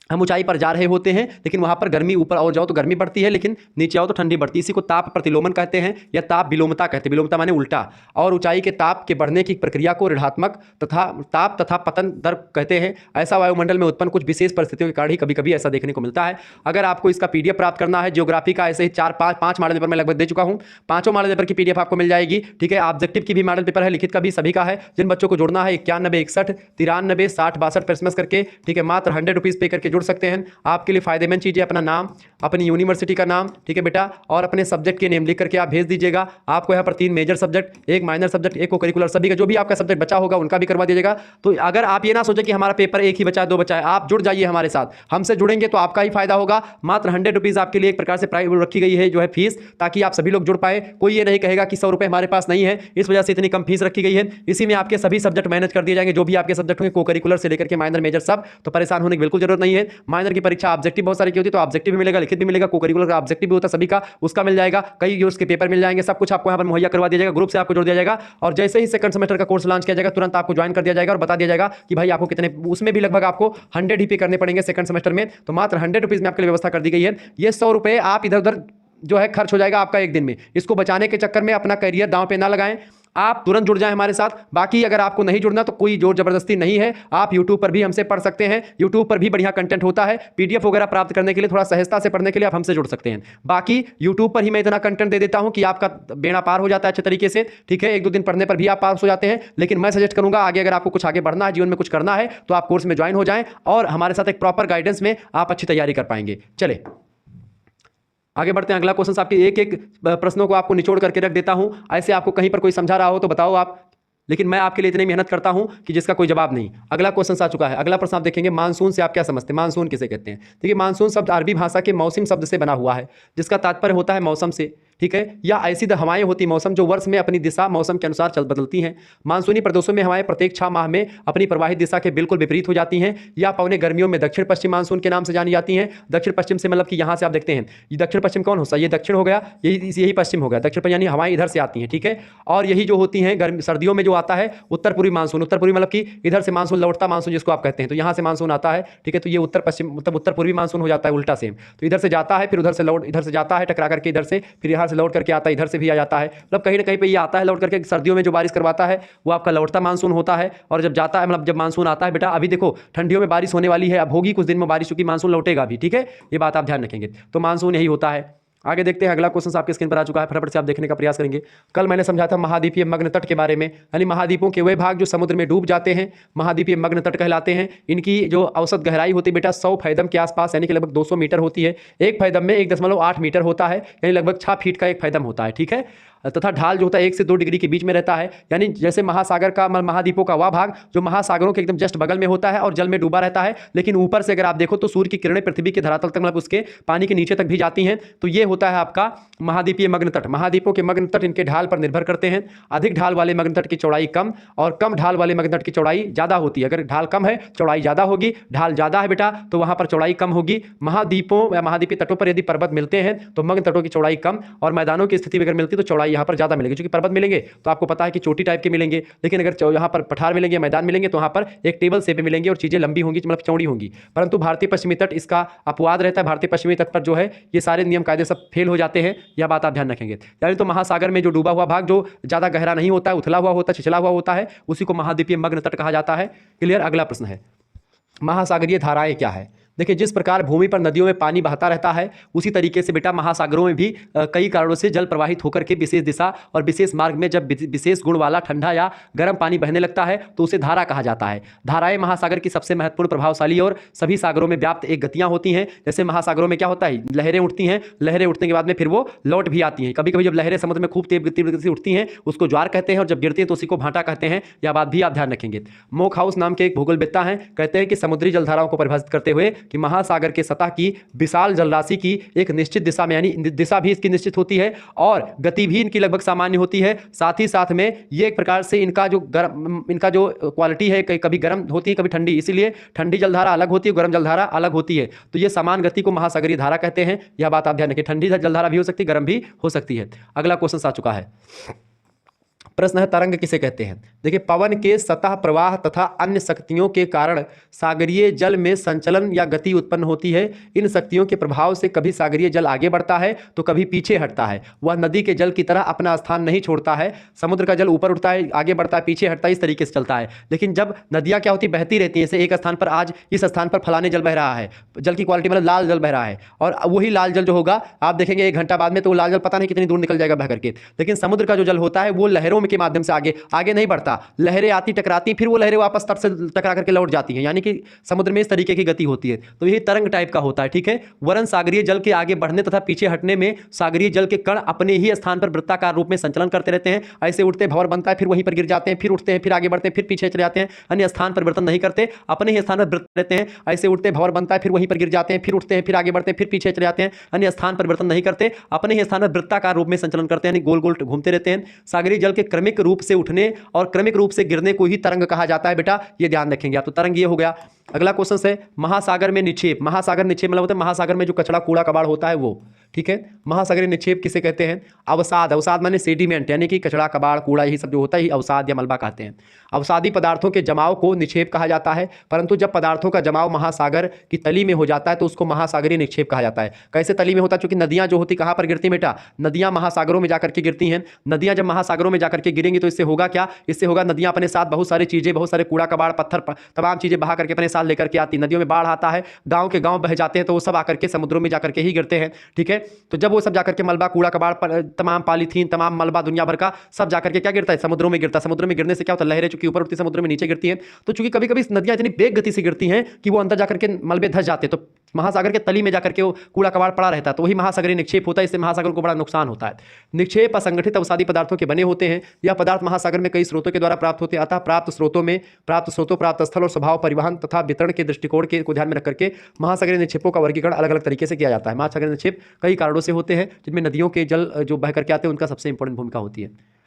हम ऊंचाई पर जा रहे होते हैं, लेकिन वहां पर गर्मी, ऊपर और जाओ तो गर्मी बढ़ती है, लेकिन नीचे आओ तो ठंडी बढ़ती है। इसी को ताप प्रतिलोमन कहते हैं या ताप विलोमता कहते हैं। विलोमता माने उल्टा। और ऊंचाई के ताप के बढ़ने की प्रक्रिया को ऋणात्मक तथा पतन दर कहते हैं। ऐसा वायुमंडल में उत्पन्न कुछ विशेष परिस्थितियों के कारण ही कभी कभी ऐसा देखने को मिलता है। अगर आपको इसका पीडीएफ प्राप्त करना है जियोग्राफी का, ऐसे ही 4-5 मॉडल पेपर मैं लगभग दे चुका हूँ, 5 मॉडल पेपर की पीडीएफ आपको मिल जाएगी, ठीक है। ऑब्जेक्टिव की भी मॉडल पेपर है, लिखित का भी, सभी का है। जिन बच्चों को जुड़ना है 91 61 93 60 62 पर SMS करके, ठीक है, मात्र 100 रुपीज़ पे करके जुड़ सकते हैं। आपके लिए फायदेमंद चीज़ है अपना नाम, अपनी यूनिवर्सिटी का नाम, ठीक है बेटा, और अपने सब्जेक्ट के नेम लिख करके आप भेज दीजिएगा। आपको यहाँ पर 3 मेजर सब्जेक्ट, 1 माइनर सब्जेक्ट, 1 को करिकुलर, सभी का जो भी आपका सब्जेक्ट बचा होगा उनका भी करवा दीजिएगा। तो अगर आप ये ना सोचें कि हमारा पेपर 1 ही बचा है, 2 बचा है, आप जुड़ जाइए हमारे साथ। हमसे जुड़ेंगे तो आपका ही फायदा होगा। मात्र 100 रुपीज़ आपके लिए एक प्रकार से प्राइस रखी गई है, जो है फीस, ताकि आप सभी लोग जुड़ पाए। कोई ये नहीं कहेगा कि 100 रुपये हमारे पास नहीं है, इस वजह से इतनी कम फीस रखी गई है। इसी में आपके सभी सब्जेक्ट मैनेज कर दिए जाएंगे, जो भी आपके सब्जेक्ट होंगे, को करिकुलर से लेकर के माइनर मेजर सब। तो परेशान होने की बिल्कुल जरूरत नहीं है। माइनर की परीक्षा ऑब्जेक्टिव बहुत सारी की होती है, तो ऑब्जेक्टिव भी मिलेगा, लिखित भी मिलेगा, को करिकुलर का ऑब्जेक्टिव भी होता है सभी का, उसका मिल जाएगा। कई यूर्स के पेपर मिल जाएंगे, सब कुछ आपको यहाँ पर मुहैया करवा दिया जाएगा। ग्रुप से आपको जोड़ दिया जाएगा, और जैसे ही सेकंड सेमेस्टर का कोर्स लॉन्च किया जाएगा, तुरंत आपको ज्वाइन कर दिया जाएगा और बता दिया जाएगा कि भाई आपको कितने, उसमें भी लगभग आपको 100 ही पे करने पड़ेंगे सेकंड सेमेस्टर में। तो मात्र 100 रुपीज़ में आपके लिए व्यवस्था कर दी गई है। ये 100 रुपये आप इधर उधर जो है खर्च हो जाएगा आपका एक दिन में। इसको बचाने के चक्कर में अपना करियर दांव पे ना लगाएं, आप तुरंत जुड़ जाएं हमारे साथ। बाकी अगर आपको नहीं जुड़ना तो कोई जोर जबरदस्ती नहीं है, आप यूट्यूब पर भी हमसे पढ़ सकते हैं, यूट्यूब पर भी बढ़िया कंटेंट होता है। पीडीएफ वगैरह प्राप्त करने के लिए, थोड़ा सहजता से पढ़ने के लिए आप हमसे जुड़ सकते हैं। बाकी यूट्यूब पर ही मैं इतना कंटेंट दे देता हूं कि आपका बेड़ा पार हो जाता है अच्छे तरीके से, ठीक है। 1-2 दिन पढ़ने पर भी आप पास हो जाते हैं। लेकिन मैं सजेस्ट करूंगा आगे अगर आपको कुछ आगे बढ़ना है, जीवन में कुछ करना है, तो आप कोर्स में ज्वाइन हो जाएं और हमारे साथ एक प्रॉपर गाइडेंस में आप अच्छी तैयारी कर पाएंगे। चले आगे बढ़ते हैं। अगला क्वेश्चन आपके एक एक प्रश्नों को आपको निचोड़ करके रख देता हूं। ऐसे आपको कहीं पर कोई समझा रहा हो तो बताओ आप, लेकिन मैं आपके लिए इतनी मेहनत करता हूं कि जिसका कोई जवाब नहीं। अगला क्वेश्चन आ चुका है। अगला प्रश्न आप देखेंगे, मानसून से आप क्या समझते हैं? मानसून किसे कहते हैं? देखिए, मानसून शब्द अरबी भाषा के मौसम शब्द से बना हुआ है, जिसका तात्पर्य होता है मौसम से, ठीक है। या ऐसी हवाएं होती मौसम जो वर्ष में अपनी दिशा मौसम के अनुसार चल बदलती हैं। मानसूनी प्रदेशों में हवाएं प्रत्येक 6 माह में अपनी प्रवाहित दिशा के बिल्कुल विपरीत हो जाती हैं। या पौने गर्मियों में दक्षिण पश्चिम मानसून के नाम से जानी जाती हैं। दक्षिण पश्चिम से मतलब कि यहाँ से आप देखते हैं, ये दक्षिण पश्चिम कौन होता है? ये दक्षिण हो गया, यही पश्चिम हो गया। दक्षिण पश्चिम यानी हवाएं इधर से आती हैं, ठीक है। और यही जो होती हैं गर्मी सर्दियों में जो आता है उत्तर पूर्वी मानसून। उत्तर पूर्वी मतलब कि इधर से मानसून लौटता मानसून जिसको आप कहते हैं, तो यहाँ से मानसून आता है, ठीक है। तो ये उत्तर पश्चिम मतलब उत्तर पूर्वी मानसून हो जाता है, उल्टा सेम। तो इधर से जाता है, फिर उधर से लौट, इधर से जाता है टकरा करके इधर से, फिर यहाँ से लौट करके आता है, इधर से भी आ जाता है। मतलब कहीं ना कहीं पे ये आता है लौट करके। सर्दियों में जो बारिश करवाता है वो आपका लौटता मानसून होता है। और जब जाता है मतलब जब मानसून आता है, बेटा अभी देखो ठंडियों में बारिश होने वाली है, अब होगी कुछ दिन में बारिश, क्योंकि मानसून लौटेगा भी, ठीक है। ये बात आप ध्यान रखेंगे। तो मानसून यही होता है। आगे देखते हैं। अगला क्वेश्चन आपके स्क्रीन पर आ चुका है, फटाफट से आप देखने का प्रयास करेंगे। कल मैंने समझा था महाद्वीपीय मग्न तट के बारे में, यानी महाद्वीपों के वे भाग जो समुद्र में डूब जाते हैं महाद्वीपीय मग्न तट कहलाते हैं। इनकी जो औसत गहराई होती है बेटा 100 फैदम के आसपास, यानी कि लगभग 200 मीटर होती है। एक फैदम में 1.8 मीटर होता है, यानी लगभग 6 फीट का एक फैदम होता है, ठीक है। तथा ढाल जो होता है 1 से 2 डिग्री के बीच में रहता है। यानी जैसे महासागर का महाद्वीपों का वह भाग जो महासागरों के एकदम जस्ट बगल में होता है और जल में डूबा रहता है, लेकिन ऊपर से अगर आप देखो तो सूर्य की किरणें पृथ्वी के धरातल तक मतलब उसके पानी के नीचे तक भी जाती हैं। तो ये होता है आपका महाद्वीपीय मग्न तट। महाद्वीपों के मग्न तट इनके ढाल पर निर्भर करते हैं। अधिक ढाल वाले मग्न तट की चौड़ाई कम और कम ढाल वाले मग्न तट की चौड़ाई ज़्यादा होती है। अगर ढाल कम है चौड़ाई ज़्यादा होगी, ढाल ज़्यादा है बेटा तो वहाँ पर चौड़ाई कम होगी। महाद्वीपों या महाद्वीपीय तटों पर यदि पर्वत मिलते हैं तो मग्न तटों की चौड़ाई कम, और मैदानों की स्थिति अगर मिलती है तो चौड़ाई यहाँ पर ज़्यादा मिलेगी। पर्वत मिलेंगे तो आपको पता है कि चोटी टाइप के मिलेंगे, लेकिन अगर यहाँ पर पठार मिलेंगे, मैदान मिलेंगे तो वहाँ पर एक टेबल शेप में मिलेंगे और चीजें लंबी होंगी, मतलब चौड़ी होंगी। परंतु भारतीय पश्चिमी तट इसका अपवाद रहता है। भारतीय पश्चिमी तट पर जो है ये सारे नियम कायदे सब फेल हो जाते हैं, यह बात आप ध्यान रखेंगे। यानी तो महासागर में जो डूबा हुआ भाग जो ज्यादा गहरा नहीं होता है, उथला हुआ होता है, छिछला हुआ होता है, उसी को महाद्वीपीय मग्न तट कहा जाता है। क्लियर। अगला प्रश्न है, महासागरीय धाराएं क्या है? देखिए, जिस प्रकार भूमि पर नदियों में पानी बहता रहता है उसी तरीके से बेटा महासागरों में भी कई कारणों से जल प्रवाहित होकर के विशेष दिशा और विशेष मार्ग में जब विशेष गुण वाला ठंडा या गर्म पानी बहने लगता है तो उसे धारा कहा जाता है। धाराएं महासागर की सबसे महत्वपूर्ण, प्रभावशाली और सभी सागरों में व्याप्त एक गतियां होती हैं। जैसे महासागरों में क्या होता है, लहरें उठती हैं, लहरें उठने के बाद में फिर वो लौट भी आती हैं। कभी कभी जब लहरें समुद्र में खूब तेज गति से उठती हैं उसको ज्वार कहते हैं, और जब गिरती हैं तो उसी को भाटा कहते हैं। यह बात भी आप ध्यान रखेंगे। मोक हाउस नाम के एक भूगोलवेत्ता हैं, कहते हैं कि समुद्री जलधाराओं को परिभाषित करते हुए कि महासागर के सतह की विशाल जलराशि की एक निश्चित दिशा में, यानी दिशा भी इसकी निश्चित होती है और गति भी इनकी लगभग सामान्य होती है। साथ ही साथ में ये एक प्रकार से इनका जो क्वालिटी है, कभी गर्म होती है कभी ठंडी, इसीलिए ठंडी जलधारा अलग होती है, गर्म जलधारा अलग होती है। तो ये समान गति को महासागरीय धारा कहते हैं। यह बात आप ध्यान रखें। ठंडी जलधारा भी हो सकती है, गर्म भी हो सकती है। अगला क्वेश्चन आ चुका है। प्रश्न है, तरंग किसे कहते हैं? देखिए, पवन के सतह प्रवाह तथा अन्य शक्तियों के कारण सागरीय जल में संचलन या गति उत्पन्न होती है। इन शक्तियों के प्रभाव से कभी सागरीय जल आगे बढ़ता है तो कभी पीछे हटता है। वह नदी के जल की तरह अपना स्थान नहीं छोड़ता है। समुद्र का जल ऊपर उठता है, आगे बढ़ता है, पीछे हटता है, इस तरीके से चलता है। लेकिन जब नदियाँ क्या होती, बहती रहती हैं, जैसे एक स्थान पर आज इस स्थान पर फलाने जल बह रहा है, जल की क्वालिटी मतलब लाल जल बह रहा है, और वही लाल जल जो होगा आप देखेंगे 1 घंटा बाद में तो वो लाल जल पता नहीं कितनी दूर निकल जाएगा बह करके। लेकिन समुद्र का जो जल होता है वो लहरों के माध्यम से आगे नहीं बढ़ता, लहरें आती टकराती, फिर वो लहरें वापस तट से टकरा करके लौट जाती हैं। यानी कि समुद्र में इस तरीके की गति होती है। तो यही तरंग टाइप का होता है, ठीक है। वरन सागरीय जल के आगे बढ़ने तथा पीछे हटने में सागरीय जल के कण अपने ही स्थान पर वृत्ताकार रूप में संचलन करते रहते हैं। ऐसे उठते भंवर बनता है, फिर वहीं पर गिर जाते हैं, फिर उठते हैं, फिर आगे बढ़ते हैं, फिर पीछे चले जाते हैं। अन्य स्थान परिवर्तन नहीं करते, अपने ही स्थान पर वृत्त रहते हैं। ऐसे उठते भंवर बनता है, फिर वहीं पर गिर जाते हैं, फिर उठते हैं, फिर आगे बढ़ते हैं, फिर पीछे चले जाते हैं। अन्य स्थान परिवर्तन नहीं करते, अपने ही स्थान पर वृत्ताकार रूप में संचलन करते हैं, यानी गोल गोल घूमते रहते हैं। सागरीय जल के क्रमिक रूप से उठने और क्रमिक रूप से गिरने को ही तरंग कहा जाता है। बेटा ये ध्यान रखेंगे आप। तो तरंग ये हो गया। अगला क्वेश्चन है, महासागर में निक्षेप। महासागर निक्षेप मतलब होता है महासागर में जो कचरा कूड़ा कबाड़ होता है वो, ठीक है। महासागरीय निक्षेप किसे कहते हैं? अवसाद। अवसाद माने सेडिमेंट, यानी कि कचड़ा, कबाड़, कूड़ा, यही सब जो होता है अवसाद या मलबा कहते हैं। अवसादी पदार्थों के जमाव को निक्षेप कहा जाता है, परंतु जब पदार्थों का जमाव महासागर की तली में हो जाता है तो उसको महासागरीय निक्षेप कहा जाता है। कैसे तली में होता है? क्योंकि नदियां जो होती कहाँ पर गिरती हैं बेटा? नदियां महासागरों में जाकर के गिरती हैं। नदियां जब महासागरों में जाकर के गिरेंगी तो इससे होगा क्या? इससे होगा नदियां अपने साथ बहुत सारी चीजें, बहुत सारे कूड़ा, कबाड़, पत्थर, तमाम चीजें बहा करके अपने साथ लेकर के आती। नदियों में बाढ़ आता है, गाँव के गाँव बह जाते हैं, तो वो सब आकर के समुद्रों में जाकर के ही गिरते हैं। ठीक है। तो जब वो सब जाकर के मलबा, कूड़ा, कबाड़, तमाम पॉलीथीन, तमाम मलबा दुनिया भर का सब जाकर के क्या गिरता है? समुद्रों में गिरता है। समुद्र में गिरने से क्या होता है? लहरें चूंकि ऊपर उठती समुद्र में नीचे गिरती हैं, तो चूंकि कभी कभी नदियां इतनी तेज गति से गिरती हैं कि वो अंदर जाकर के मलबे धंस जाते हैं, तो महासागर के तली में जाकर के वो कूड़ा कबाड़ पड़ा रहता है, तो वही महासागरीय निक्षेप होता है। इससे महासागर को बड़ा नुकसान होता है। निक्षेप असंगठित अवसादी पदार्थों के बने होते हैं। यह पदार्थ महासागर में कई स्रोतों के द्वारा प्राप्त होते हैं। अतः प्राप्त स्रोतों, प्राप्त स्थल और स्वभाव, परिवहन तथा वितरण के दृष्टिकोण को ध्यान में रख करके महासागरीय निक्षेपों का वर्गीकरण अलग अलग तरीके से किया जाता है। महासागरीय निक्षेप कई कारणों से होते हैं, जिनमें नदियों के जल जो बह करके आते हैं उनका सबसे इंपॉर्टेंट भूमिका होती है।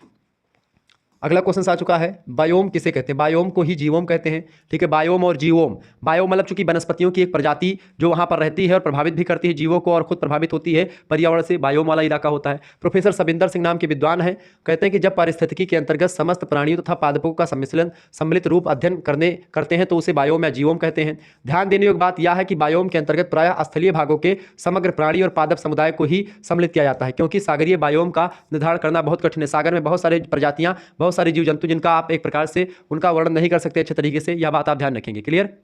अगला क्वेश्चन आ चुका है, बायोम किसे कहते हैं? बायोम को ही जीवोम कहते हैं। ठीक है। बायोम और जीवोम, बायो मतलब चूंकि वनस्पतियों की एक प्रजाति जो वहां पर रहती है और प्रभावित भी करती है जीवों को और खुद प्रभावित होती है पर्यावरण से, बायोम वाला इलाका होता है। प्रोफेसर सबिंदर सिंह नाम के विद्वान हैं, कहते हैं कि जब पारिस्थितिकी के अंतर्गत समस्त प्राणियों तथा पादपों का सम्मिलित रूप अध्ययन करते हैं तो उसे बायोम या जीवोम कहते हैं। ध्यान देने योग्य बात यह है कि बायोम के अंतर्गत प्रायः स्थलीय भागों के समग्र प्राणी और पादप समुदाय को ही सम्मिलित किया जाता है, क्योंकि सागरीय बायोम का निर्धारण करना बहुत कठिन है। सागर में बहुत सारे प्रजातियां, बहुत सारे जीव जंतु जिनका आप एक प्रकार से उनका वर्णन नहीं कर सकते अच्छे तरीके से, यह बात आप ध्यान रखेंगे। क्लियर?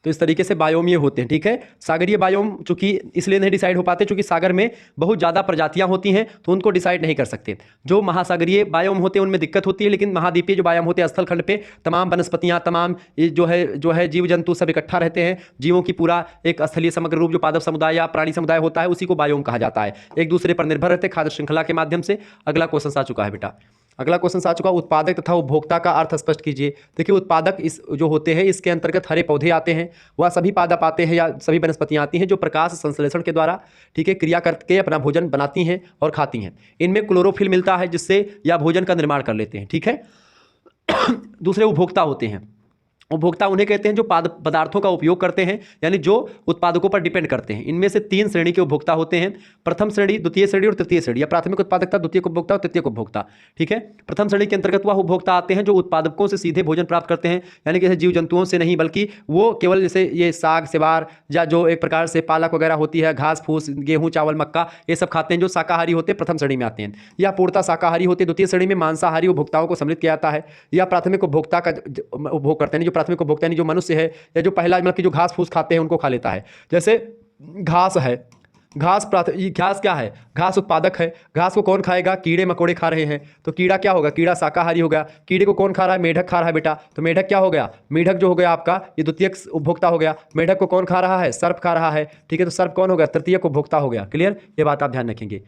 तो इस तरीके से बायोम ये होते हैं। ठीक है। सागरीय बायोम चूंकि इसलिए नहीं डिसाइड हो पाते क्योंकि सागर में बहुत ज़्यादा प्रजातियां होती हैं, तो उनको डिसाइड नहीं कर सकते। जो महासागरीय बायोम होते हैं उनमें दिक्कत होती है, लेकिन महाद्वीपीय जो बायोम होते हैं स्थल खंड पे तमाम वनस्पतियां, तमाम जो है जीव जंतु सब इकट्ठा रहते हैं। जीवों की पूरा एक स्थलीय समग्र रूप जो पादप समुदाय या प्राणी समुदाय होता है उसी को बायोम कहा जाता है। एक दूसरे पर निर्भर रहते हैं खाद्य श्रृंखला के माध्यम से। अगला क्वेश्चन आ चुका है बेटा, अगला क्वेश्चन आ चुका, उत्पादक तथा उपभोक्ता का अर्थ स्पष्ट कीजिए। देखिए उत्पादक इस जो होते हैं इसके अंतर्गत हरे पौधे आते हैं, वह सभी पादप आते हैं या सभी वनस्पतियां आती हैं जो प्रकाश संश्लेषण के द्वारा, ठीक है, क्रिया करके अपना भोजन बनाती हैं और खाती हैं। इनमें क्लोरोफिल मिलता है जिससे यह भोजन का निर्माण कर लेते हैं। ठीक है। दूसरे उपभोक्ता होते हैं। उपभोक्ता उन्हें कहते हैं जो पदार्थों का उपयोग करते हैं, यानी जो उत्पादकों पर डिपेंड करते हैं। इनमें से 3 श्रेणी के उपभोक्ता होते हैं, प्रथम श्रेणी, द्वितीय श्रेणी और तृतीय श्रेणी, या प्राथमिक उत्पादकता, द्वितीय उपभोक्ता और तृतीय उपभोक्ता। ठीक है। प्रथम श्रेणी के अंतर्गत वह उपभोक्ता आते हैं जो उत्पादकों से सीधे भोजन प्राप्त करते हैं, यानी कि जीव जंतुओं से नहीं, बल्कि वो केवल जैसे ये साग सिवार या जो एक प्रकार से पालक वगैरह होती है, घास फूस, गेहूँ चावल मक्का, ये सब खाते हैं, जो शाकाहारी होते हैं, प्रथम श्रेणी में आते हैं। या पूर्णतः शाकाहारी होते हैं। द्वितीय श्रेणी में मांसाहारी उपभोक्ताओं को सम्मिलित किया जाता है, या प्राथमिक उपभोक्ता का उपभोग करते हैं, जो प्राथमिक उपभोक्ता जो मनुष्य है या जो पहला मतलब कि जो घास फूस खाते हैं उनको खा लेता है। जैसे घास है, घास क्या है? घास उत्पादक है। घास को कौन खाएगा? कीड़े मकोड़े खा रहे हैं, तो कीड़ा क्या होगा? कीड़ा शाकाहारी हो गया। कीड़े को कौन खा रहा है? मेढक खा रहा है बेटा, तो मेढक क्या हो गया? मेढक जो हो गया आपका ये द्वितीयक उपभोक्ता हो गया। मेढक को कौन खा रहा है? सर्प खा रहा है। ठीक है। तो सर्प कौन हो गया? तृतीयक उपभोक्ता हो गया। क्लियर? ये बात आप ध्यान रखेंगे।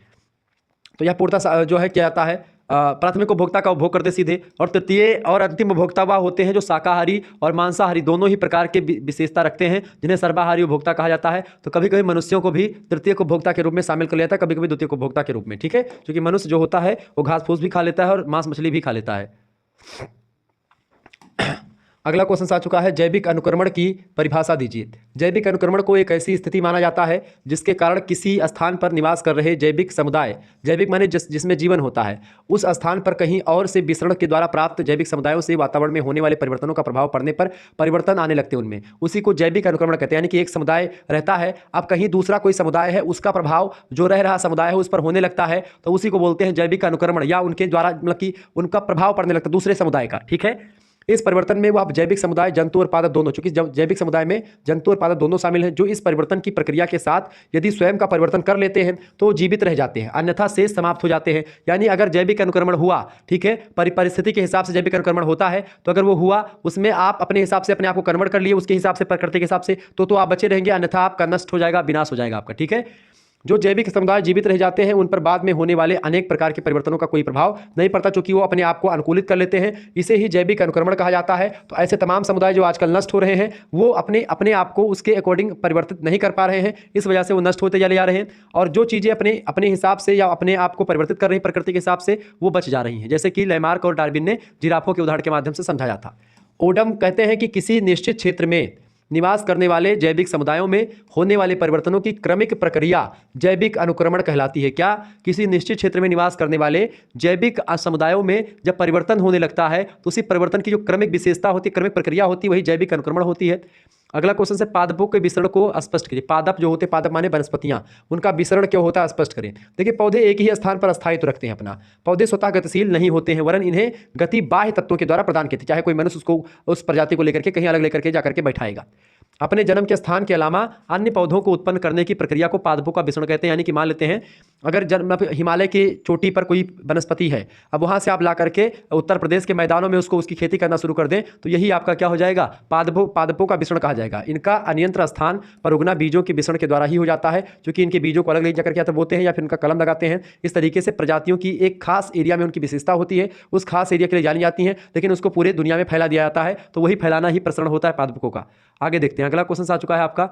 तो यह पूर्णतः जो है क्या आता है, प्राथमिक उपभोक्ता का उपभोग करते सीधे, और तृतीय और अंतिम उपभोक्ता वह होते हैं जो शाकाहारी और मांसाहारी दोनों ही प्रकार के विशेषता रखते हैं, जिन्हें सर्वाहारी उपभोक्ता कहा जाता है। तो कभी कभी मनुष्यों को भी तृतीय उपभोक्ता के रूप में शामिल कर लिया जाता है, कभी कभी द्वितीय उपभोक्ता के रूप में। ठीक है। क्योंकि मनुष्य जो होता है वो घास फूस भी खा लेता है और मांस मछली भी खा लेता है। अगला क्वेश्चन आ चुका है, जैविक अनुक्रमण की परिभाषा दीजिए। जैविक अनुक्रमण को एक ऐसी स्थिति माना जाता है जिसके कारण किसी स्थान पर निवास कर रहे जैविक समुदाय, जैविक माने जिसमें जीवन होता है, उस स्थान पर कहीं और से विसरण के द्वारा प्राप्त जैविक समुदायों से वातावरण में होने वाले परिवर्तनों का प्रभाव पड़ने पर परिवर्तन आने लगते हैं उनमें, उसी को जैविक अनुक्रमण कहते हैं। यानी कि एक समुदाय रहता है, अब कहीं दूसरा कोई समुदाय है, उसका प्रभाव जो रह रहा समुदाय है उस पर होने लगता है, तो उसी को बोलते हैं जैविक अनुक्रमण, या उनके द्वारा मतलब कि उनका प्रभाव पड़ने लगता है दूसरे समुदाय का। ठीक है। इस परिवर्तन में वह जैविक समुदाय, जंतु और पादप दोनों, चूंकि जैविक समुदाय में जंतु और पादप दोनों शामिल हैं, जो इस परिवर्तन की प्रक्रिया के साथ यदि स्वयं का परिवर्तन कर लेते हैं तो जीवित रह जाते हैं, अन्यथा शेष समाप्त हो जाते हैं। यानी अगर जैविक अनुक्रमण हुआ, ठीक है, परिस्थिति के हिसाब से जैविक अनुक्रमण होता है, तो अगर वो हुआ उसमें आप अपने हिसाब से अपने आप को कन्वर्ट कर लिए उसके हिसाब से, प्रकृति के हिसाब से, तो आप बचे रहेंगे, अन्यथा आपका नष्ट हो जाएगा, विनाश हो जाएगा आपका। ठीक है। जो जैविक समुदाय जीवित रह जाते हैं उन पर बाद में होने वाले अनेक प्रकार के परिवर्तनों का कोई प्रभाव नहीं पड़ता, क्योंकि वो अपने आप को अनुकूलित कर लेते हैं। इसे ही जैविक अनुक्रमण कहा जाता है। तो ऐसे तमाम समुदाय जो आजकल नष्ट हो रहे हैं वो अपने आप को उसके अकॉर्डिंग परिवर्तित नहीं कर पा रहे हैं, इस वजह से वो नष्ट होते चले जा रहे हैं। और जो चीज़ें अपने हिसाब से या अपने आप को परिवर्तित कर रही हैं प्रकृति के हिसाब से, वो बच जा रही हैं, जैसे कि लैमार्क और डार्विन ने जिराफों के उदाहरण के माध्यम से समझाया था। ओडम कहते हैं कि किसी निश्चित क्षेत्र में निवास करने वाले जैविक समुदायों में होने वाले परिवर्तनों की क्रमिक प्रक्रिया जैविक अनुक्रमण कहलाती है। क्या? किसी निश्चित क्षेत्र में निवास करने वाले जैविक समुदायों में जब परिवर्तन होने लगता है तो उसी परिवर्तन की जो क्रमिक विशेषता होती है, क्रमिक प्रक्रिया होती है, वही जैविक अनुक्रमण होती है। अगला क्वेश्चन से पादपों के विसरण को स्पष्ट कीजिए। पादप जो होते हैं, पादप माने वनस्पतियां, उनका विसरण क्यों होता है स्पष्ट करें। देखिए, पौधे एक ही स्थान पर अस्थायित्व रखते हैं अपना। पौधे स्वतः गतिशील नहीं होते हैं, वरन इन्हें गति बाह्य तत्वों के द्वारा प्रदान की जाती है। चाहे कोई मनुष्य उसको उस प्रजाति को लेकर के कहीं अलग लेकर के जाकर के बैठाएगा। अपने जन्म के स्थान के अलावा अन्य पौधों को उत्पन्न करने की प्रक्रिया को पादपों का विसरण कहते हैं। यानी कि मान लेते हैं अगर हिमालय की चोटी पर कोई वनस्पति है, अब वहां से आप ला करके उत्तर प्रदेश के मैदानों में उसकी खेती करना शुरू कर दें तो यही आपका क्या हो जाएगा, पादपों का विसरण कहा जाएगा। इनका अन्यंत्र स्थान पर उगना बीजों के विसरण के द्वारा ही हो जाता है, क्योंकि इनके बीजों को अलग ले जाकर के या तो बोते हैं या फिर उनका कलम लगाते हैं। इस तरीके से प्रजातियों की एक खास एरिया में उनकी विशेषता होती है, उस खास एरिया के लिए जानी जाती है, लेकिन उसको पूरे दुनिया में फैला दिया जाता है। तो वही फैलाना ही प्रसरण होता है पादपों का। आगे देखते हैं, अगला क्वेश्चन आ चुका है आपका,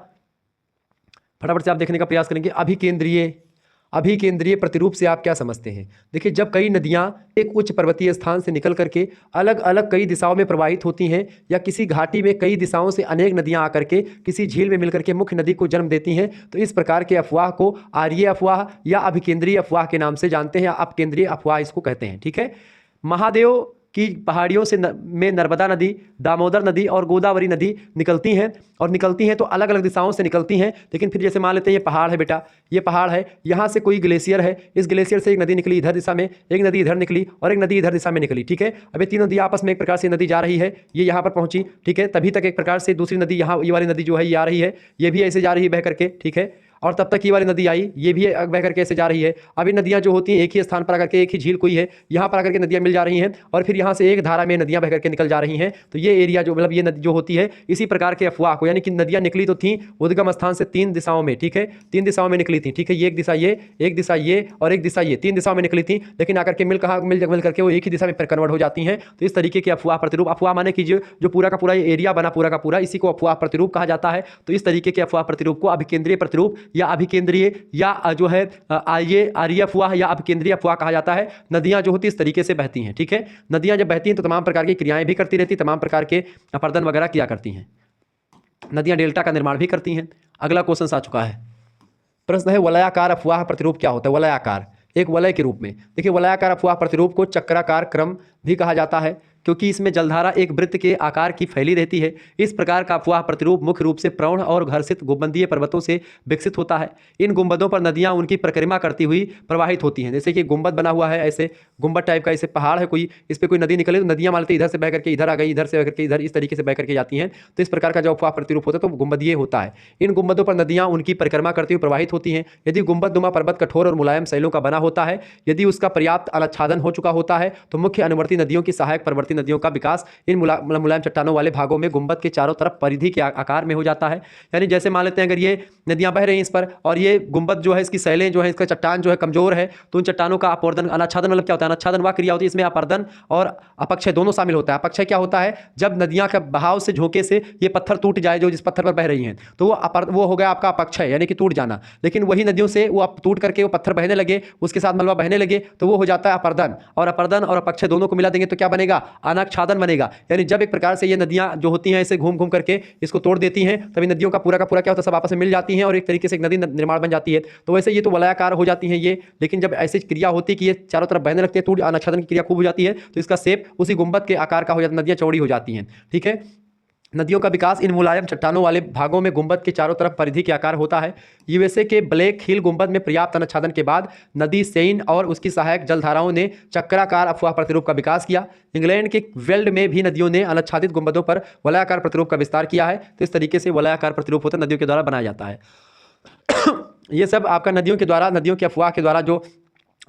फटाफट से आप देखने का प्रयास करेंगे। अभिकेंद्रीय प्रतिरूप से आप क्या समझते हैं। देखिए, जब कई नदियां एक उच्च पर्वतीय स्थान से निकल करके अलग अलग कई दिशाओं में प्रवाहित होती हैं, या किसी घाटी में कई दिशाओं से अनेक नदियां आकर के किसी झील में मिलकर के मुख्य नदी को जन्म देती हैं, तो इस प्रकार के अफवाह को आर्य अफवाह या अभिकेंद्रीय अफवाह के नाम से जानते हैं, या अपकेंद्रीय अफवाह इसको कहते हैं। ठीक है। महादेव की पहाड़ियों से में नर्मदा नदी, दामोदर नदी और गोदावरी नदी निकलती हैं तो अलग अलग दिशाओं से निकलती हैं। लेकिन फिर जैसे मान लेते हैं ये पहाड़ है बेटा, ये पहाड़ है, यहाँ से कोई ग्लेशियर है, इस ग्लेशियर से एक नदी निकली इधर दिशा में, एक नदी इधर निकली और एक नदी इधर दिशा में निकली। ठीक है। अब ये तीनों नदी आपस में एक प्रकार से नदी जा रही है, ये यहाँ पर पहुंची। ठीक है। तभी तक एक प्रकार से दूसरी नदी यहाँ, ये वाली नदी जो है ये आ रही है, ये भी ऐसे जा रही है बह करके। ठीक है। और तब तक ये वाली नदी आई, ये भी बह करके ऐसे जा रही है। अब ये नदियां जो होती हैं एक ही स्थान पर आकर के, एक ही झील कोई है, यहाँ पर आकर के नदियां मिल जा रही हैं और फिर यहाँ से एक धारा में नदियां बह करके निकल जा रही हैं। तो ये एरिया जो मतलब ये नदी जो होती है, इसी प्रकार के अफवाह को, यानी कि नदियां निकली तो थी उद्गम स्थान से 3 दिशाओं में। ठीक है। 3 दिशाओं में निकली थी। ठीक है। ये एक दिशा ये, एक दिशा ये और एक दिशा ये, 3 दिशाओं में निकली थी, लेकिन आकर के मिल करके वो एक ही दिशा में कन्वर्ट हो जाती हैं। तो इस तरीके के अफवाह प्रतिरूप, अफवाह माने कि जो पूरा का पूरा एरिया बना पूरा का पूरा, इसी को अफवाह प्रतिरूप कहा जाता है। तो इस तरीके के अफवाह प्रतिरूप को अभिकेंद्रीय प्रतिरूप या अभिकेंद्रीय या जो है आर्य अफवाह या अपकेंद्रीय अफवाह कहा जाता है। नदियां जो होती है इस तरीके से बहती हैं। ठीक है। नदियां जब बहती हैं तो तमाम प्रकार की क्रियाएं भी करती रहती, तमाम प्रकार के अपर्दन वगैरह किया करती हैं। नदियां डेल्टा का निर्माण भी करती हैं। अगला क्वेश्चन आ चुका है, प्रश्न है वलयाकार अफवाह प्रतिरूप क्या होता है। वलयाकार एक वलय के रूप में। देखिए, वलयाकार अफवाह प्रतिरूप को चक्राकार क्रम भी कहा जाता है, क्योंकि इसमें जलधारा एक वृत्त के आकार की फैली रहती है। इस प्रकार का अफवाह प्रतिरूप मुख्य रूप से प्रौढ़ और घर्षित गुंबदीय पर्वतों से विकसित होता है। इन गुंबदों पर नदियां उनकी परिक्रमा करती हुई प्रवाहित होती हैं। जैसे कि गुंबद बना हुआ है, ऐसे गुंबद टाइप का, ऐसे पहाड़ है कोई, इस पर कोई नदी निकले तो नदियां मानते इधर से बह करके इधर आ गई, इधर से बह करके इधर, इस तरीके से बह करके जाती हैं। तो इस प्रकार का जो अफवाह प्रतिरूप होता है तो गुंबदीय होता है। इन गुंबदों पर नदियां उनकी परिक्रमा करती हुई प्रवाहित होती हैं। यदि गुंबदनुमा पर्वत कठोर और मुलायम शैलों का बना होता है, यदि उसका पर्याप्त आच्छादन हो चुका होता है, तो मुख्य अनुवर्ती नदियों की सहायक परवर्ती नदियों का विकास इन मुलायम चट्टानों वाले भागों में गुंबद के चारों तरफ परिधि के आकार में हो जाता है। यानी जैसे मान लेते हैं अगर ये नदियां बह रही हैं इस पर और ये गुंबद जो है, इसकी शैलें जो है, इसका चट्टान जो है कमजोर है, तो उन चट्टानों का अपर्दन, अनाच्छादन मतलब क्या होता है, अनाच्छादन वह क्रिया होती है इसमें अपर्दन और अपक्षय दोनों शामिल होता है। अपक्षय क्या होता है, जब नदियां का बहाव से झोंके से ये पत्थर टूट जाए जो जिस पत्थर पर बह रही हैं, तो वो हो गया आपका अपक्षय, यानी कि टूट जाना। लेकिन वही नदियों से वो टूट करके वो पत्थर बहने लगे, उसके साथ मलबा बहने लगे, तो वो हो जाता है अपर्दन। और अपर्दन और अपक्षय दोनों को मिला देंगे तो क्या बनेगा, अनाच्छादन बनेगा। यानी जब एक प्रकार से ये नदियां जो होती हैं ऐसे घूम घूम करके इसको तोड़ देती हैं, तभी नदियों का पूरा क्या होता है, सब आपस में मिल जाती हैं और एक तरीके से एक नदी निर्माण बन जाती है। तो वैसे ये तो वलयाकार हो जाती हैं ये, लेकिन जब ऐसी क्रिया होती है कि ये चारों तरफ बहने लगती है, टूट अनाच्छादन की क्रिया खूब हो जाती है, तो इसका शेप उसी गुंबद के आकार का हो जाता है, नदियां चौड़ी हो जाती हैं। ठीक है। नदियों का विकास इन मुलायम चट्टानों वाले भागों में गुंबद के चारों तरफ परिधि के आकार होता है। यूएसए के ब्लैक हिल गुंबद में पर्याप्त अनाच्छादन के बाद नदी सेइन और उसकी सहायक जलधाराओं ने चक्राकार अफवाह प्रतिरूप का विकास किया। इंग्लैंड के वेल्ड में भी नदियों ने अनाच्छादित गुंबदों पर वलयाकार प्रतिरूप का विस्तार किया है। तो इस तरीके से वलयाकार प्रतिरूप होता है, नदियों के द्वारा बनाया जाता है। ये सब आपका नदियों के द्वारा, नदियों की अफवाह के द्वारा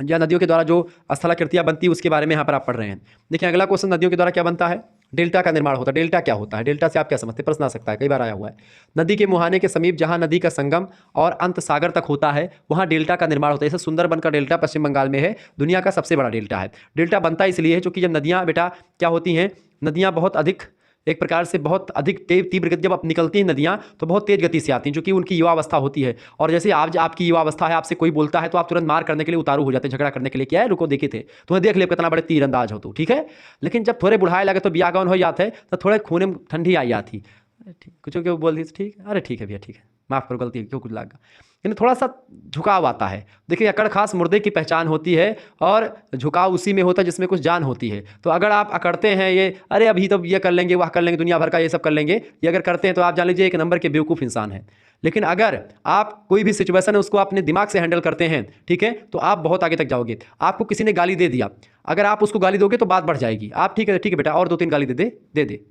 या नदियों के द्वारा जो स्थलाकृतियाँ बनती है उसके बारे में यहाँ पर आप पढ़ रहे हैं। देखिए, अगला क्वेश्चन, नदियों के द्वारा क्या बनता है, डेल्टा का निर्माण होता है। डेल्टा क्या होता है, डेल्टा से आप क्या समझते हैं, प्रश्न आ सकता है, कई बार आया हुआ है। नदी के मुहाने के समीप जहां नदी का संगम और अंत सागर तक होता है, वहां डेल्टा का निर्माण होता है। जैसे सुंदरबन का डेल्टा पश्चिम बंगाल में है, दुनिया का सबसे बड़ा डेल्टा है। डेल्टा बनता इसलिए है क्योंकि जब नदियां बेटा क्या होती हैं, नदियां बहुत अधिक एक प्रकार से बहुत अधिक तीव्र गति जब निकलती हैं नदियां तो बहुत तेज गति से आती हैं, जो कि उनकी युवावस्था होती है। और जैसे आज आपकी युवावस्था है, आपसे कोई बोलता है तो आप तुरंत मार करने के लिए उतारू हो जाते हैं, झगड़ा करने के लिए, क्या है रुको देखे थे तुम्हें देख ले कितना बड़े तीरंदाज हो तू। ठीक है। लेकिन जब थोड़े बुढ़ाए लगे तो ब्याह गौन हो जाते हैं, तो थोड़े खून में ठंडी आई जाती, अरे ठीक, कुछ क्यों बोल दी, ठीक है, अरे ठीक है भैया, ठीक है, माफ़ करो, गलती क्यों कुछ लगा, यानी थोड़ा सा झुकाव आता है। देखिए, अकड़ खास मुर्दे की पहचान होती है और झुकाव उसी में होता है जिसमें कुछ जान होती है। तो अगर आप अकड़ते हैं, ये अरे अभी तो ये कर लेंगे, वह कर लेंगे, दुनिया भर का ये सब कर लेंगे, ये अगर करते हैं तो आप जान लीजिए एक नंबर के बेवकूफ़ इंसान हैं। लेकिन अगर आप कोई भी सिचुएशन है उसको अपने दिमाग से हैंडल करते हैं, ठीक है, तो आप बहुत आगे तक जाओगे। आपको किसी ने गाली दे दिया, अगर आप उसको गाली दोगे तो बात बढ़ जाएगी। आप ठीक है बेटा, और 2-3 गाली दे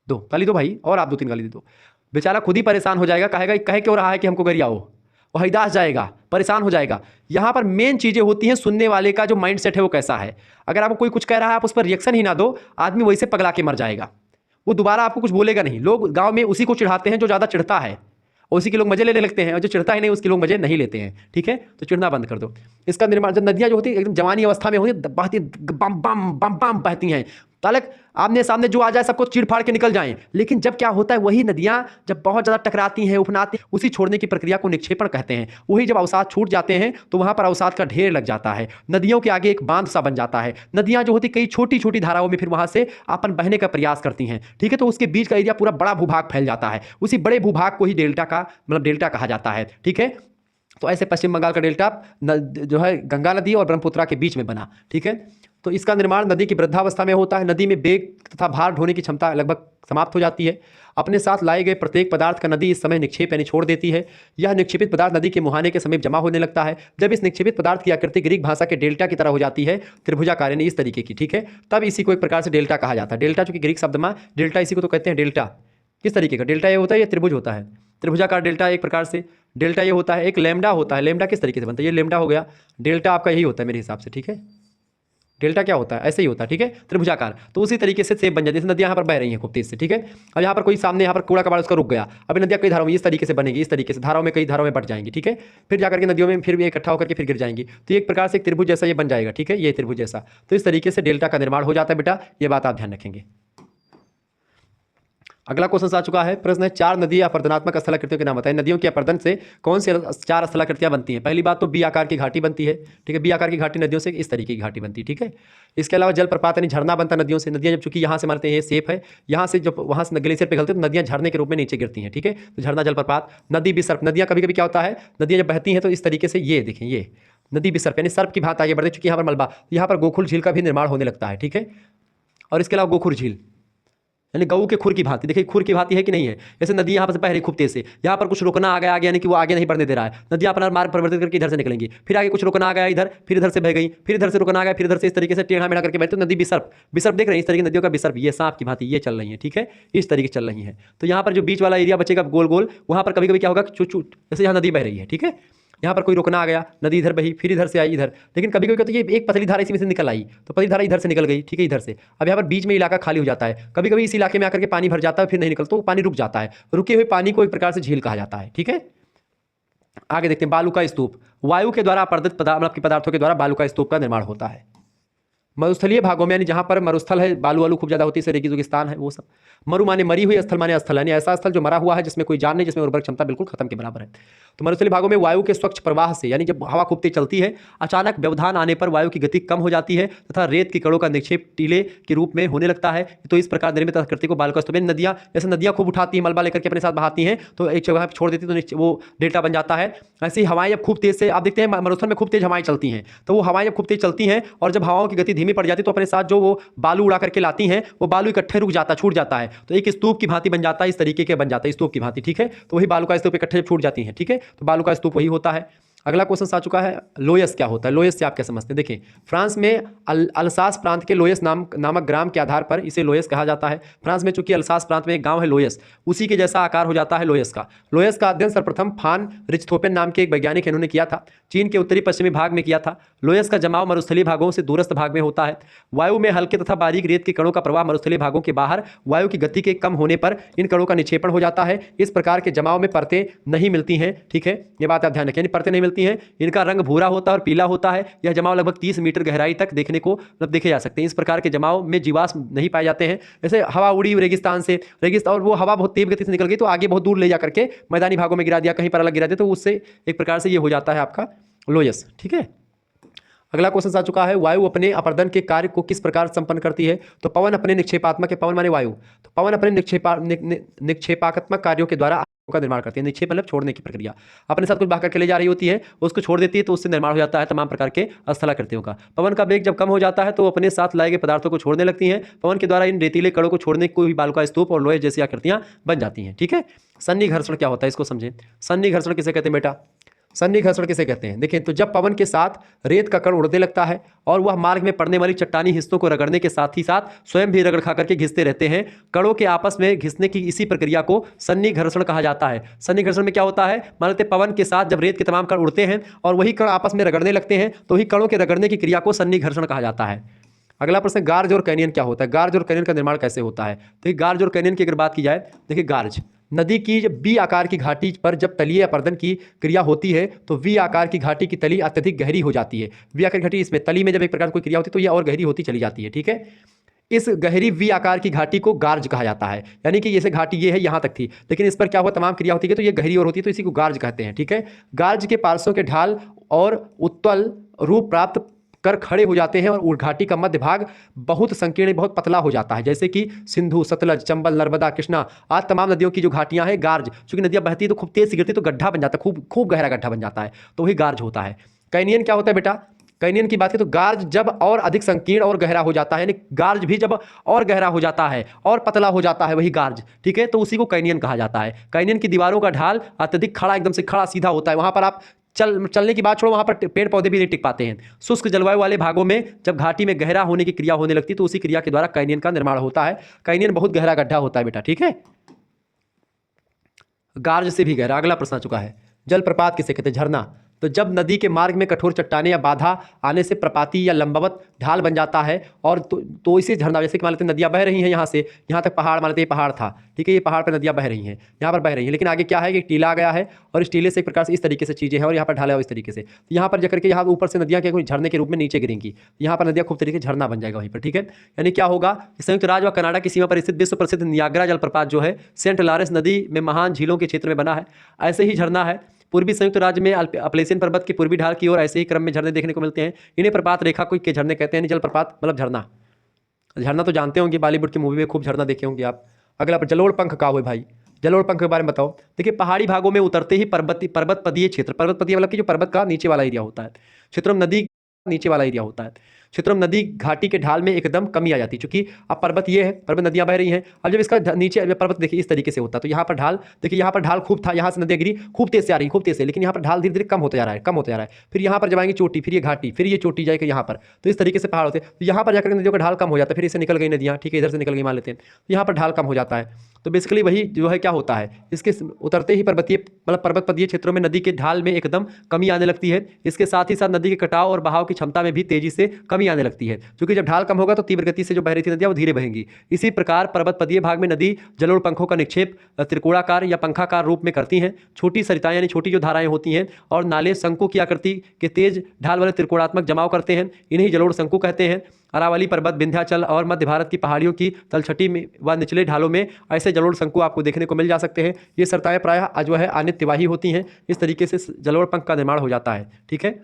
दो गाली दो भाई, और आप 2-3 गाली दे दो, बेचारा खुद ही परेशान हो जाएगा, कहेगा कहे क्यों रहा है कि हमको गरियाओ, वो हईदास जाएगा, परेशान हो जाएगा। यहाँ पर मेन चीज़ें होती हैं सुनने वाले का जो माइंडसेट है वो कैसा है। अगर आपको कोई कुछ कह रहा है, आप उस पर रिएक्शन ही ना दो, आदमी वैसे पगला के मर जाएगा, वो दोबारा आपको कुछ बोलेगा नहीं। लोग गांव में उसी को चिढ़ाते हैं जो ज़्यादा चिढ़ता है, उसी के लोग मजे लेने लगते हैं, और जो चिढ़ता ही नहीं उसके लोग मजे नहीं लेते हैं। ठीक है, तो चिढ़ना बंद कर दो। इसका निर्माण, जब नदियाँ जो होती है एकदम जवानी अवस्था में होती है, बहती बम बम बम बम बहती हैं, तालक आमने सामने जो आ जाए सबको चीड़ फाड़ के निकल जाएं। लेकिन जब क्या होता है, वही नदियां जब बहुत ज़्यादा टकराती हैं, उफनाती, उसी छोड़ने की प्रक्रिया को निक्षेपण कहते हैं। वही जब अवसाद छूट जाते हैं तो वहाँ पर अवसाद का ढेर लग जाता है, नदियों के आगे एक बांध सा बन जाता है। नदियाँ जो होती कई छोटी छोटी धाराओं में फिर वहाँ से अपन बहने का प्रयास करती हैं। ठीक है, तो उसके बीच का एरिया पूरा बड़ा भूभाग फैल जाता है। उसी बड़े भूभाग को ही डेल्टा का मतलब डेल्टा कहा जाता है। ठीक है, तो ऐसे पश्चिम बंगाल का डेल्टा जो है गंगा नदी और ब्रह्मपुत्रा के बीच में बना। ठीक है, तो इसका निर्माण नदी की वृद्धावस्था में होता है। नदी में वेग तथा भार ढोने की क्षमता लगभग समाप्त हो जाती है। अपने साथ लाए गए प्रत्येक पदार्थ का नदी इस समय निक्षेप यानी छोड़ देती है। यह निक्षेपित पदार्थ नदी के मुहाने के समीप जमा होने लगता है। जब इस निक्षेपित पदार्थ की आकृति ग्रीक भाषा के डेल्टा की तरह हो जाती है, त्रिभुजाकार यानी इस तरीके की, ठीक है, तब इसी को एक प्रकार से डेल्टा कहा जाता है। डेल्टा चूंकि ग्रीक शब्द में डेल्टा, इसी को तो कहते हैं डेल्टा। किस तरीके का डेल्टा ये होता है, ये त्रिभुज होता है, त्रिभुजाकार डेल्टा एक प्रकार से डेल्टा ये होता है। एक लैम्डा होता है, लैम्डा किस तरीके से बनता है, ये लैम्डा हो गया, डेल्टा आपका यही होता है मेरे हिसाब से। ठीक है, डेल्टा क्या होता है, ऐसे ही होता है। ठीक है, त्रिभुजाकार, तो उसी तरीके से सेब बन जाती है। जैसे नदियाँ यहाँ पर बह रही हैं खूब तेज से। ठीक है, अब यहाँ पर कोई सामने यहाँ पर कूड़ा कबाड़ उसका रुक गया, अभी नदियाँ कई धाराओं में इस तरीके से बनेगी, इस तरीके से धाराओं में कई धाराओं में बट जाएंगी। ठीक है, फिर जाकर के नदियों में फिर भी इकट्ठा होकर के फिर गिर जाएंगी, तो एक प्रकार से एक त्रिभुज जैसा ये बन जाएगा। ठीक है, ये त्रिभुज जैसा, तो इस तरीके से डेल्टा का निर्माण हो जाता है बेटा, ये बात आप ध्यान रखेंगे। अगला क्वेश्चन आ चुका है, प्रश्न है 4 नदी अपरदनात्मक स्थलाकृतियों के नाम बताएं। नदियों के अपरदन से कौन सी 4 स्थलाकृतियां बनती हैं। पहली बात तो बी आकार की घाटी बनती है। ठीक है, बी आकार की घाटी नदियों से इस तरीके की घाटी बनती है। ठीक है, इसके अलावा जलप्रपात यानी झरना बनता है नदियों से। नदियां जब चूंकि यहाँ से मारते हैं, ये सेफ है, यहाँ से जब वहाँ से ग्लेशियर पे गलते तो नदियाँ झरने के रूप में नीचे गिरती हैं। ठीक है, तो झरना जलप्रपात। नदी विसर्प, नदियाँ कभी कभी क्या होता है, नदियाँ जब बहती हैं तो इस तरीके से ये देखें, ये नदी विसर्प यानी सर्प की भांति आगे बढ़ती है। चूंकि यहाँ पर मलबा, यहाँ पर गोकुल झील का भी निर्माण होने लगता है। ठीक है, और इसके अलावा गोखुर झील यानी गऊ के खुर की भांति, देखिए खुर की भांति है कि नहीं है। जैसे नदी यहाँ पर बह रही खूब तेज से, यहाँ पर कुछ रुकना आ गया आगे, यानी कि वो आगे नहीं बढ़ने दे रहा है। नदियाँ अपना मार्ग परिवर्तित करके इधर से निकलेंगी, फिर आगे कुछ रुकना आ गया इधर, फिर इधर से बह गई, फिर इधर से रुकना आ गया, फिर इधर से इस तरीके से टेढ़ा मेढ़ा करके बैठे। तो नदी विसर्प, विसर्प देख रहे हैं, इस तरीके नदियों का विसर्प, ये सांप की भांति ये चल रही है। ठीक है, इस तरीके चल रही है। तो यहाँ पर जो बीच वाला एरिया बचेगा गोल गोल, वहाँ पर कभी कभी क्या होगा, चुट जैसे यहाँ नदी बह रही है। ठीक है, यहाँ पर कोई रुकना आ गया, नदी इधर बही, फिर इधर से आई इधर, लेकिन कभी कभी तो ये एक पतली धारा इसी में से निकल आई, तो पतली धारा इधर से निकल गई। ठीक है, इधर से अब यहाँ पर बीच में इलाका खाली हो जाता है। कभी कभी इस इलाके में आकर के पानी भर जाता है, फिर नहीं निकलता, तो पानी रुक जाता है। रुके हुए पानी को एक प्रकार से झील कहा जाता है। ठीक है, आगे देखते हैं बालू का स्तूप। वायु के द्वारा अपरदित पदार्थों के द्वारा बालू का स्तूप का निर्माण होता है। मरुस्थलीय भागों में यानी जहाँ पर मरुस्थल है, बालू वालू खूब ज़्यादा होती है, रेगिस्तान है, वो सब। मरु माने मरी हुई, स्थल माने स्थल यानी ऐसा स्थल जो मरा हुआ है, जिसमें कोई जान नहीं, जिसमें उर्वरक क्षमता बिल्कुल खत्म के बराबर है। तो मरुस्थलीय भागों में वायु के स्वच्छ प्रवाह से, यानी जब हवा खूब तेज चलती है, अचानक व्यवधान आने पर वायु की गति कम हो जाती है तथा रेत के कणों का निक्षेप टीले के रूप में होने लगता है। तो इस प्रकार निर्मित आकृति को बालू का स्तूप। नदियाँ जैसे नदियाँ खूब उठाती हैं, मलबा लेकर के अपने साथ बहाती हैं, तो एक जगह छोड़ देती है तो वो डेल्टा बन जाता है। ऐसे ही हवाएं जब खूब तेज से, आप देखते हैं मरुस्थल में खूब तेज हवाएं चलती हैं, तो वो हवाएं जब खूब तेज चलती हैं और जब हवाओं की गति धीमी पड़ जाती है, तो अपने साथ जो वो बालू उड़ा करके लाती हैं, वो बालू इकट्ठे रुक जाता, छूट जाता है, तो एक स्तूप की भांति बन जाता है, इस तरीके के बन जाता है स्तूप की भांति। ठीक है, तो वही बालू का स्तूप इकट्ठे छूट जाती हैं। ठीक है, तो बालू का स्तूप वही होता है। अगला क्वेश्चन आ चुका है, लोयस क्या होता है। लोयस से आप क्या समझते हैं। देखिए, फ्रांस में अल्सास प्रांत के लोयस नामक ग्राम के आधार पर इसे लोयस कहा जाता है। फ्रांस में चूंकि अल्सास प्रांत में एक गांव है लोयस, उसी के जैसा आकार हो जाता है लोयस का। लोयस का अध्ययन सर्वप्रथम फान रिचथोपेन नाम के एक वैज्ञानिक इन्होंने किया था, चीन के उत्तरी पश्चिमी भाग में किया था। लोयस का जमाव मरुस्थलीय भागों से दूरस्थ भाग में होता है। वायु में हल्के तथा बारीक रेत के कणों का प्रवाह मरुस्थलीय भागों के बाहर वायु की गति के कम होने पर इन कणों का निक्षेपण हो जाता है। इस प्रकार के जमाव में परतें नहीं मिलती हैं। ठीक है, ये बात आप ध्यान रखें, परतें नहीं मिलती हैं। इनका रंग भूरा होता है और पीला होता है। यह जमाव लगभग 30 मीटर गहराई तक देखने को देखे जा सकते हैं। इस प्रकार के जमाव में जीवाश्म नहीं पाए जाते हैं। जैसे हवा उड़ी रेगिस्तान से, रेगिस्तान और वो हवा बहुत तेज गति से निकल गई, तो आगे बहुत दूर ले जा करके मैदानी भागों में गिरा दिया, कहीं पर अलग गिरा दिया, तो उससे एक प्रकार से ये हो जाता है आपका लोयस। ठीक है, अगला क्वेश्चन आ चुका है, वायु अपने अपर्दन के कार्य को किस प्रकार संपन्न करती है? तो पवन अपने निक्षेपात्मक, पवन माने वायु, तो पवन अपने निक्षेपात्मक कार्यों के द्वारा का निर्माण करती है। निक्षेप मतलब छोड़ने की प्रक्रिया, अपने साथ कुछ बहा करके ले जा रही होती है, उसको छोड़ देती है, तो उससे निर्माण हो जाता है तमाम प्रकार के स्थलाकृतियों का। पवन का वेग जब कम हो जाता है तो अपने साथ लाए गए पदार्थों को छोड़ने लगती हैं। पवन के द्वारा इन रेतीले कणों को छोड़ने को भी बालू का स्तूप और लोहे जैसी आकृतियां बन जाती हैं। ठीक है, सन्नी घर्षण क्या होता है इसको समझें। सन्नी घर्षण किसे कहते हैं बेटा? सन्नी घर्षण किसे कहते हैं? देखिए, तो जब पवन के साथ रेत का कण उड़ने लगता है और वह मार्ग में पड़ने वाली चट्टानी हिस्सों को रगड़ने के साथ ही साथ स्वयं भी रगड़ खा करके घिसते रहते हैं, कणों के आपस में घिसने की इसी प्रक्रिया को सन्नी घर्षण कहा जाता है। सन्नी घर्षण में क्या होता है? मान लेते पवन के साथ जब रेत के तमाम कण उड़ते हैं और वही कण आपस में रगड़ने लगते हैं, तो वही कणों के रगड़ने की क्रिया को सन्नी घर्षण कहा जाता है। अगला प्रश्न, गार्ज और कैनियन क्या होता है? गार्ज और कैनियन का निर्माण कैसे होता है? देखिए, गार्ज और कैनियन की अगर बात की जाए, देखिए गार्ज नदी की जब बी आकार की घाटी पर जब तलीय अपर्दन की क्रिया होती है तो वी आकार की घाटी की तली अत्यधिक गहरी हो जाती है। वी आकार की घाटी, इसमें तली में जब एक प्रकार की कोई क्रिया होती है तो यह और गहरी होती चली जाती है। ठीक है, इस गहरी वी आकार की घाटी को गार्ज कहा जाता है। यानी कि जैसे घाटी ये है, यहाँ तक थी, लेकिन इस पर क्या हुआ, तमाम क्रिया होती है तो ये गहरी और होती है, तो इसी को गार्ज कहते हैं। ठीक है, गार्ज के पार्श्वों के ढाल और उत्तल रूप प्राप्त कर खड़े हो जाते हैं और घाटी का मध्य भाग बहुत संकीर्ण, बहुत पतला हो जाता है। जैसे कि सिंधु, सतलज, चंबल, नर्मदा, कृष्णा आज तमाम नदियों की जो घाटियां हैं गार्ज, क्योंकि नदियां बहती है तो खूब तेज से गिरती तो गड्ढा बन जाता है, खूब खूब गहरा गड्ढा बन जाता है, तो वही गार्ज होता है। कैनियन क्या होता है बेटा? कैनियन की बात करें तो गार्ज जब और अधिक संकीर्ण और गहरा हो जाता है, यानी गार्ज भी जब और गहरा हो जाता है और पतला हो जाता है, वही गार्ज। ठीक है, तो उसी को कैनियन कहा जाता है। कैनियन की दीवारों का ढाल अत्यधिक खड़ा, एकदम से खड़ा सीधा होता है, वहां पर आप चलने की बात छोड़ो, वहां पर पेड़ पौधे भी नहीं टिक पाते हैं। शुष्क जलवायु वाले भागों में जब घाटी में गहरा होने की क्रिया होने लगती है तो उसी क्रिया के द्वारा कैनियन का निर्माण होता है। कैनियन बहुत गहरा गड्ढा होता है बेटा। ठीक है, गार्ज से भी गहरा। अगला प्रश्न आ चुका है, जलप्रपात किसे कहते हैं? झरना। तो जब नदी के मार्ग में कठोर चट्टाने या बाधा आने से प्रपाती या लंबवत ढाल बन जाता है और तो इसे झरना, जैसे कि मान लेते हैं नदियाँ बह रही हैं यहाँ से यहाँ तक पहाड़, मान लेते हैं पहाड़ था, ठीक है, ये पहाड़ पर नदियाँ बह रही हैं, यहाँ पर बह रही हैं, लेकिन आगे क्या है कि टीला आ गया है और इस टीले से एक प्रकार से इस तरीके से चीज़ें हैं और यहाँ पर ढाला है इस तरीके से, तो यहाँ पर जाकर के यहाँ ऊपर से नदियाँ क्या झरने के रूप में नीचे गिरेंगी, यहाँ पर नदियाँ खूब तरीके से झरना बन जाएगा वहीं पर। ठीक है, यानी क्या होगा, संयुक्त राज्य व कनाडा की सीमा पर स्थित विश्व प्रसिद्ध नियाग्रा जलप्रपात जो है सेंट लॉरेंस नदी में महान झीलों के क्षेत्र में बना है। ऐसे ही झरना है पूर्वी संयुक्त राज्य में अपलेशियन पर्वत की पूर्वी ढाल की ओर ऐसे ही क्रम में झरने देखने को मिलते हैं। इन्हें प्रपात रेखा को के झरने कहते हैं। जलप्रपात मतलब झरना। झरना तो जानते होंगे, बॉलीवुड की मूवी में खूब झरना देखे होंगे आप। अगला जलोढ़ पंख का हुए भाई, जलोढ़ पंख के बारे में बताओ। देखिए, पहाड़ी भागों में उतरते ही पर्वतपदीय क्षेत्र, पर्वतपदीय मतलब कि जो पर्वत का नीचे वाला एरिया होता है, क्षेत्र में नदी नीचे वाला एरिया होता है, क्षेत्र में नदी घाटी के ढाल में एकदम कमी आ जाती है, क्योंकि अब पर्वत ये है, पर्वत नदियां बह रही हैं। अब जब इसका नीचे पर्वत देखिए इस तरीके से होता है तो यहाँ पर ढाल, देखिए यहाँ पर ढाल खूब था, यहाँ से नदियां गिरी खूब तेज से आ रही, खूब तेज से, लेकिन यहाँ पर ढाल धीरे धीरे कम होता जा रहा है, कम होता जा रहा है। फिर यहाँ पर जब आएंगे चोटी, फिर ये घाटी, फिर ये चोटी जाएगी यहाँ पर, तो इस तरीके से पहाड़ होते हैं। तो यहाँ पर जाकर नदियों का ढाल कम हो जाता है, फिर इसे निकल गई नदियाँ, ठीक है, इधर से निकल गई मान लेते हैं, तो यहाँ पर ढाल कम हो जाता है। तो बेसिकली वही जो है क्या होता है, इसके उतरते ही पर्वतीय मतलब पर्वतपदीय क्षेत्रों में नदी के ढाल में एकदम कमी आने लगती है। इसके साथ ही साथ नदी के कटाव और बहाव की क्षमता में भी तेजी से कमी आने लगती है, क्योंकि जब ढाल कम होगा तो तीव्र गति से जो बह रही थी नदियां वो धीरे बहेंगी। इसी प्रकार पर्वतपदीय भाग में नदी जलोढ़ पंखों का निक्षेप त्रिकोणाकार या पंखाकार रूप में करती हैं। छोटी सरिताएं यानी छोटी जो धाराएं होती हैं और नाले शंकु की आकृति के तेज ढाल वाले त्रिकोणात्मक जमाव करते हैं, इन्हें जलोढ़ शंकु कहते हैं। अरावली पर्वत, विंध्याचल और मध्य भारत की पहाड़ियों की तलछटी में व निचले ढालों में ऐसे जलोढ़ शंकु आपको देखने को मिल जा सकते हैं। ये सरिताएं प्रायः जो है अनित्यवाही होती हैं। इस तरीके से जलोढ़ पंख का निर्माण हो जाता है। ठीक है,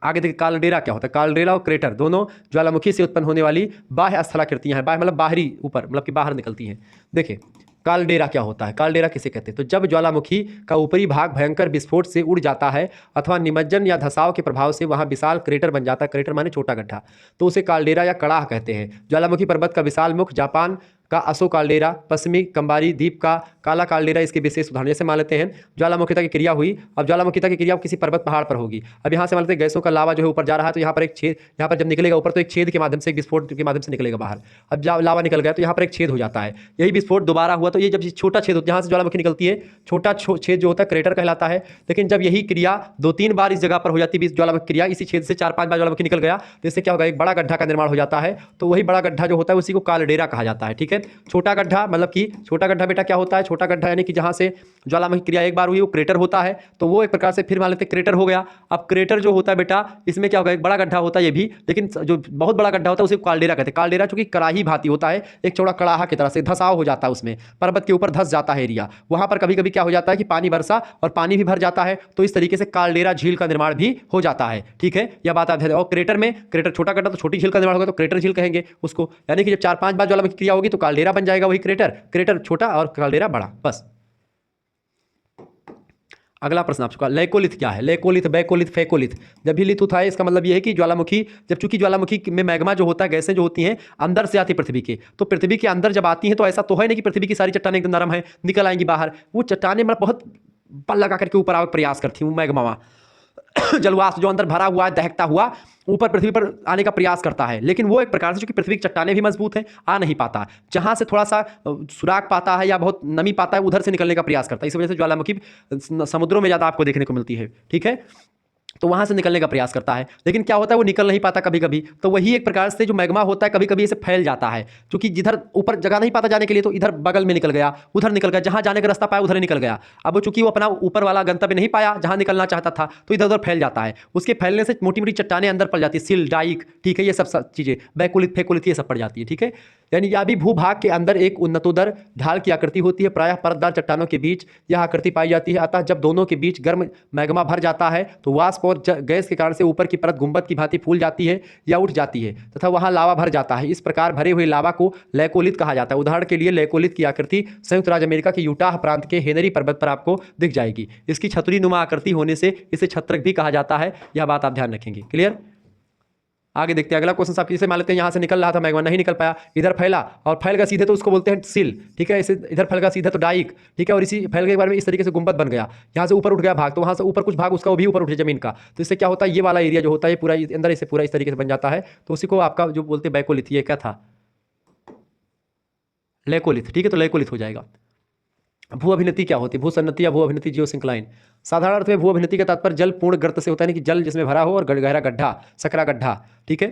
आगे देखिए कालडेरा क्या होता है। कालडेरा और क्रेटर दोनों ज्वालामुखी से उत्पन्न होने वाली बाह्य स्थलाकृतियां हैं। बाह्य मतलब बाहरी, ऊपर मतलब कि बाहर निकलती हैं। देखिए कालडेरा क्या होता है, कालडेरा किसे कहते हैं? तो जब ज्वालामुखी का ऊपरी भाग भयंकर विस्फोट से उड़ जाता है अथवा निमज्जन या धसाव के प्रभाव से वहां विशाल क्रेटर बन जाता है, क्रेटर माने छोटा गड्ढा, तो उसे कालडेरा या कड़ाह कहते हैं। ज्वालामुखी पर्वत का विशाल मुख, जापान का असो कालडेरा, पश्चिमी कंबारी द्वीप का काला कालडेरा इसके विशेष उदाहरण। जैसे मान लेते हैं ज्वालामुखिता की क्रिया हुई, अब ज्वालामुखिता की क्रिया किसी पर्वत पहाड़ पर होगी। अब यहाँ से मान लेते हैं गैसों का लावा जो है ऊपर जा रहा है, तो यहाँ पर एक छेद, यहाँ पर जब निकलेगा ऊपर तो एक छेद के माध्यम से, एक विस्फोट के माध्यम से निकलेगा बाहर। अब लावा निकल गया तो यहाँ पर एक छेद हो जाता है, यही विस्फोट दोबारा हुआ तो ये जब छोटा छेद होता है, जहाँ से ज्वालामुखी निकलती है छोटा छेद जो होता है क्रेटर कहलाता है। लेकिन जब यही क्रिया 2-3 बार इस जगह पर हो जाती है, ज्वालामुखी क्रिया इसी छेद से 4-5 बार ज्वालामुखी निकल गया, तो इससे क्या होगा, एक बड़ा गड्ढा का निर्माण हो जाता है। तो वही बड़ा गड्ढा जो होता है उसी को कालडेरा कहा जाता है। ठीक है, है। छोटा गड्ढा मतलब कि छोटा गड्ढा बेटा क्या होता है, छोटा गड्ढा यानी कि जहाँ से ज्वालामुखी क्रिया एक बार हुई वो क्रेटर होता है, तो वो एक प्रकार से फिर मान लेते हैं क्रेटर हो गया। अब क्रेटर जो होता है बेटा इसमें क्या होगा, एक बड़ा गड्ढा होता है ये भी, लेकिन जो बहुत बड़ा गड्ढा होता है उसे काल्डेरा कहते हैं। काल्डेरा चूंकि कड़ाही भाती होता है, एक चौड़ा कड़ाहा की तरह से धसाव हो जाता है, उसमें पर्वत के ऊपर धस जाता है एरिया, वहां पर कभी कभी क्या हो जाता है कि पानी बरसा और पानी भी भर जाता है, तो इस तरीके से काल्डेरा झील का निर्माण भी हो जाता है। ठीक है, यह बात याद है। और क्रेटर में, क्रेटर छोटा गड्ढा तो छोटी झील का निर्माण होगा तो क्रेटर झील कहेंगे उसको, यानी कि जब 4-5 बार ज्वालामुखी क्रिया होगी तो काल्डेरा बन जाएगा वही क्रेटर, क्रेटर छोटा और काल्डेरा बड़ा। बस अगला प्रश्न आप चुका, लैकोलिथ क्या है, लैकोलिथ, बैकोलिथ, फेकोलिथ। जब भी लिथ उठाए इसका मतलब यह है कि ज्वालामुखी, जब चूंकि ज्वालामुखी में मैग्मा जो होता है, गैसें जो होती हैं अंदर से आती है पृथ्वी के, तो पृथ्वी के अंदर जब आती हैं तो ऐसा तो है नहीं कि पृथ्वी की सारी चट्टानें एकदम नरम है निकल आएंगी बाहर, वो चट्टानें मतलब बहुत बल लगा करके ऊपर आने का प्रयास करती हूँ मैग्मा जलवाष्प जो अंदर भरा हुआ है दहकता हुआ ऊपर पृथ्वी पर आने का प्रयास करता है, लेकिन वो एक प्रकार से चूंकि पृथ्वी की चट्टानें भी मजबूत हैं आ नहीं पाता, जहां से थोड़ा सा सुराग पाता है या बहुत नमी पाता है उधर से निकलने का प्रयास करता है। इस वजह से ज्वालामुखी समुद्रों में ज़्यादा आपको देखने को मिलती है। ठीक है, तो वहां से निकलने का प्रयास करता है, लेकिन क्या होता है वो निकल नहीं पाता कभी कभी, तो वही एक प्रकार से जो मैग्मा होता है कभी कभी इसे फैल जाता है, क्योंकि जिधर ऊपर जगह नहीं पाता जाने के लिए तो इधर बगल में निकल गया, उधर निकल गया, जहां जाने का रास्ता पाया उधर ही निकल गया। अब वो चूंकि वो अपना ऊपर वाला गंतव्य नहीं पाया जहां निकलना चाहता था तो इधर उधर फैल जाता है, उसके फैलने से मोटी मोटी चट्टानें अंदर पड़ जाती है, सिल डाइक, ठीक है, ये सब चीजें बैकुलित फेकुलित ये सब पड़ जाती है। ठीक है, यानी यह भी भूभाग के अंदर एक उन्नतोदर ढाल की आकृति होती है, प्रायः परतदार चट्टानों के बीच यह आकृति पाई जाती है। अतः जब दोनों के बीच गर्म मैग्मा भर जाता है तो वाष्प और गैस के कारण से ऊपर की परत गुंबद की भांति फूल जाती है या उठ जाती है तथा वहां लावा भर जाता है। इस प्रकार भरे हुए लावा को लैकोलिथ कहा जाता है। उदाहरण के लिए लैकोलिथ की आकृति संयुक्त राज्य अमेरिका के यूटाह प्रांत के हेनरी पर्वत पर आपको दिख जाएगी। इसकी छतरी नुमा आकृति होने से इसे छत्रक भी कहा जाता है, यह बात आप ध्यान रखेंगे। क्लियर, आगे देखते हैं अगला क्वेश्चन साहब। इसे मान लेते हैं यहाँ से निकल रहा था मैग्मा, नहीं निकल पाया, इधर फैला और फैल गया सीधे तो उसको बोलते हैं सिल। ठीक है, इसे इधर फैल गया सीधे तो डाइक। ठीक है, और इसी फैल के बारे में इस तरीके से गुंबद बन गया, यहाँ से ऊपर उठ गया भाग, तो वहाँ से ऊपर कुछ भाग उसका वो भी ऊपर उठे जमीन का, तो इससे क्या होता है ये वाला एरिया जो होता है पूरा अंदर इसे पूरा इस तरीके से बन जाता है, तो उसी को आपका जो बोलते हैं बैकोलिथ, ये क्या था लैकोलिथ। ठीक है, तो लैकोलिथ हो जाएगा। भू अभिनति क्या होती है, भू सन्नति या भू अभिनति जियोसिंक्लाइन। साधारण अर्थ में भू अभिनति का तात्पर्य जल पूर्ण गर्त से होता है, कि जल जिसमें भरा हो और गहरा गड्ढा, सकरा गड्ढा, ठीक है,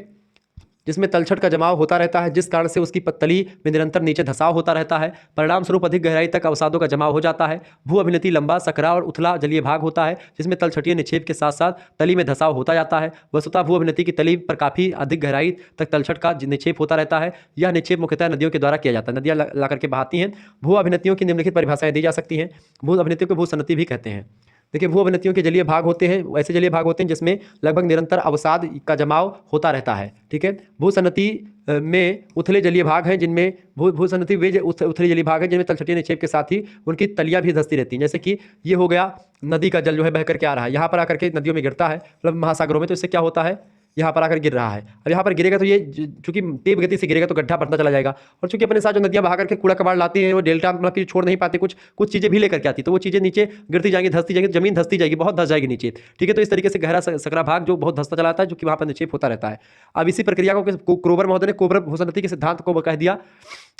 जिसमें तलछट का जमाव होता रहता है, जिस कारण से उसकी तली में निरंतर नीचे धसाव होता रहता है, परिणाम स्वरूप अधिक गहराई तक अवसादों का जमाव हो जाता है। भू अभिनति लंबा, सकरा और उथला जलीय भाग होता है, जिसमें तलछटीय निक्षेप के साथ साथ तली में धसाव होता जाता है। वस्तुतः भू अभिनति की तली पर काफ़ी अधिक गहराई तक तलछट का निक्षेप होता रहता है। यह निक्षेप मुख्यतः नदियों के द्वारा किया जाता है, नदियाँ ला करके बहाती हैं। भू अभिनतियों की निम्नलिखित परिभाषाएं दी जा सकती हैं। भू अभिनतियों को भू सन्नति भी कहते हैं। देखिए, भू अभिनतियों के जलीय भाग होते हैं, ऐसे जलीय भाग होते हैं जिसमें लगभग निरंतर अवसाद का जमाव होता रहता है। ठीक है, भू सन्नति में उथले जलीय भाग हैं, जिनमें भू सन्नति वे उथले जलीय भाग हैं जिनमें तलछटीय निक्षेप के साथ ही उनकी तलियां भी धंसती रहती हैं। जैसे कि ये हो गया नदी का जल जो है बह करके आ रहा है, यहाँ पर आकर के नदियों में गिरता है, मतलब महासागरों में, तो इससे क्या होता है यहाँ पर आकर गिर रहा है। अब यहाँ पर गिरेगा तो ये चूंकि तेज गति से गिरेगा तो गड्ढा बढ़ता चला जाएगा, और चूंकि अपने साथ जो नदियाँ बहा करके कूड़ा कबाड़ लाती हैं वो डेल्टा मतलब कि छोड़ नहीं पाते, कुछ चीज़ें भी लेकर के आती, तो वो चीज़ें नीचे गिरती जाएंगी, धसती जाएंगी, जमीन धसती जाएगी, बहुत धस जाएगी नीचे। ठीक है, तो इस तरीके से गहरा सकरा भाग जो बहुत धसता चलाता है, जो कि वहाँ पर निक्षेप होता रहता है। अब इसी प्रक्रिया को क्रोबर महोदय ने कोबर भू सन्नति के सिद्धांत को कह दिया।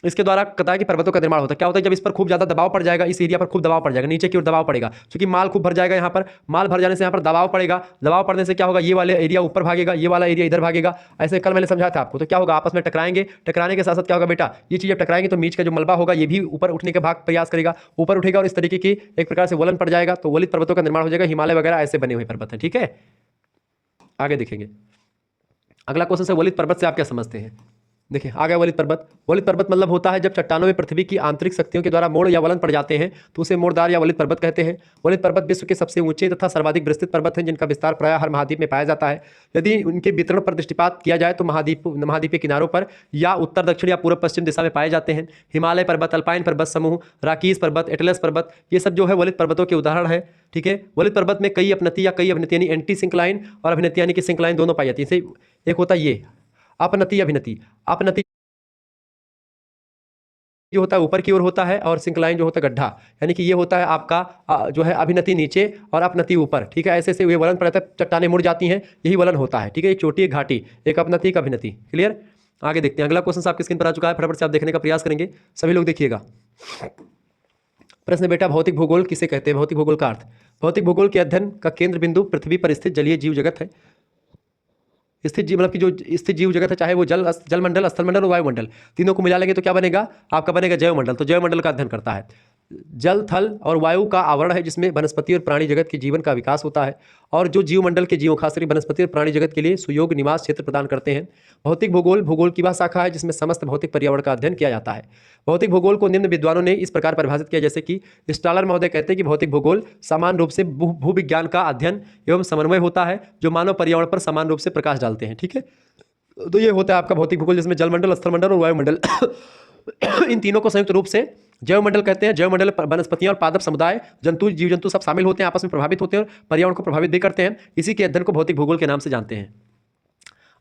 इसके द्वारा कहा कि पर्वतों का निर्माण होता है। क्या होता है, जब इस पर खूब ज़्यादा दबाव पड़ जाएगा, इस एरिया पर खूब दबाव पड़ जाएगा, नीचे की ओर दबाव पड़ेगा, क्योंकि माल खूब भर जाएगा, यहाँ पर माल भर जाने से यहाँ पर दबाव पड़ेगा, दबाव पड़ने से क्या होगा, ये वाले एरिया ऊपर भागेगा, ये वाला एरिया इधर भागेगा। ऐसे कल मैंने समझाया था आपको, तो क्या होगा, आपस में टकराएंगे, टकराने के साथ साथ क्या होगा बेटा, ये चीज़ जब टकराएंगे तो बीच का जो मलबा होगा ये भी ऊपर उठने के भाग प्रयास करेगा, ऊपर उठेगा और इस तरीके की एक प्रकार से वलन पड़ जाएगा, तो वलित पर्वतों का निर्माण हो जाएगा। हिमालय वगैरह ऐसे बने हुए पर्वत हैं। ठीक है, आगे देखेंगे। अगला क्वेश्चन है वलित पर्वत से आप क्या समझते हैं। देखिए, आ गया वलित पर्वत। वलित पर्वत मतलब होता है जब चट्टानों में पृथ्वी की आंतरिक शक्तियों के द्वारा मोड़ या वलन पड़ जाते हैं तो उसे मोड़दार या वलित पर्वत कहते हैं। वलित पर्वत विश्व के सबसे ऊंचे तथा सर्वाधिक विस्तृत पर्वत हैं, जिनका विस्तार प्रायः हर महाद्वीप में पाया जाता है। यदि उनके वितरण पर दृष्टिपात किया जाए तो महाद्वीपीय किनारों पर या उत्तर दक्षिण या पूर्व पश्चिम दिशा में पाए जाते हैं। हिमालय पर्वत, अल्पाइन पर्वत समूह, राकीज पर्वत, एटलस पर्वत, ये सब जो है वलित पर्वतों के उदाहरण है। ठीक है, वलित पर्वत में कई अपनति या कई अभिनति यानी एंटी सिंक्लाइन और अभिनति यानी कि सिंक्लाइन दोनों पाई जाती है। एक होता है ये अपनति अभिनति। अपनति जो होता है ऊपर की ओर होता है और सिंक्लाइन जो होता है गड्ढा, यानी कि ये होता है आपका जो है अभिनति नीचे और अपनति ऊपर। ठीक है, ऐसे ये वलन पड़ता है, चट्टानें मुड़ जाती हैं, यही वलन होता है। ठीक है, एक चोटी एक घाटी, एक अपनति एक अभिनति। क्लियर, आगे देखते हैं। अगला क्वेश्चन आपकी स्क्रीन पर आ चुका है, फटाफट से आप देखने का प्रयास करेंगे, सभी लोग देखिएगा। प्रश्न बेटा, भौतिक भूगोल किसे कहते हैं। भौतिक भूगोल का अर्थ, भौतिक भूगोल के अध्ययन का केंद्र बिंदु पृथ्वी पर स्थित जलीय जीव जगत है। स्थित जीव मतलब कि जो स्थित जीव जगत है, चाहे वो जलमंडल, स्थलमंडल और वायुमंडल, तीनों को मिला लेंगे तो क्या बनेगा, आपका बनेगा जैवमंडल। तो जैवमंडल का अध्ययन करता है। जल, थल और वायु का आवरण है जिसमें वनस्पति और प्राणी जगत के जीवन का विकास होता है, और जो जीवमंडल के जीवों, खास करके वनस्पति और प्राणी जगत के लिए सुयोग्य निवास क्षेत्र प्रदान करते हैं। भौतिक भूगोल, भूगोल की वह शाखा है जिसमें समस्त भौतिक पर्यावरण का अध्ययन किया जाता है। भौतिक भूगोल को निम्न विद्वानों ने इस प्रकार परिभाषित किया, जैसे कि स्टालर महोदय कहते हैं कि भौतिक भूगोल समान रूप से भूविज्ञान का अध्ययन एवं समन्वय होता है जो मानव पर्यावरण पर समान रूप से प्रकाश डालते हैं। ठीक है, तो ये होता है आपका भौतिक भूगोल, जिसमें जलमंडल, स्थलमंडल और वायुमंडल इन तीनों को संयुक्त रूप से जैवमंडल कहते हैं। जैवमंडल वनस्पतियां और पादप समुदाय, जंतु, जीव जंतु सब शामिल होते हैं, आपस में प्रभावित होते हैं और पर्यावरण को प्रभावित भी करते हैं। इसी के अध्ययन को भौतिक भूगोल के नाम से जानते हैं।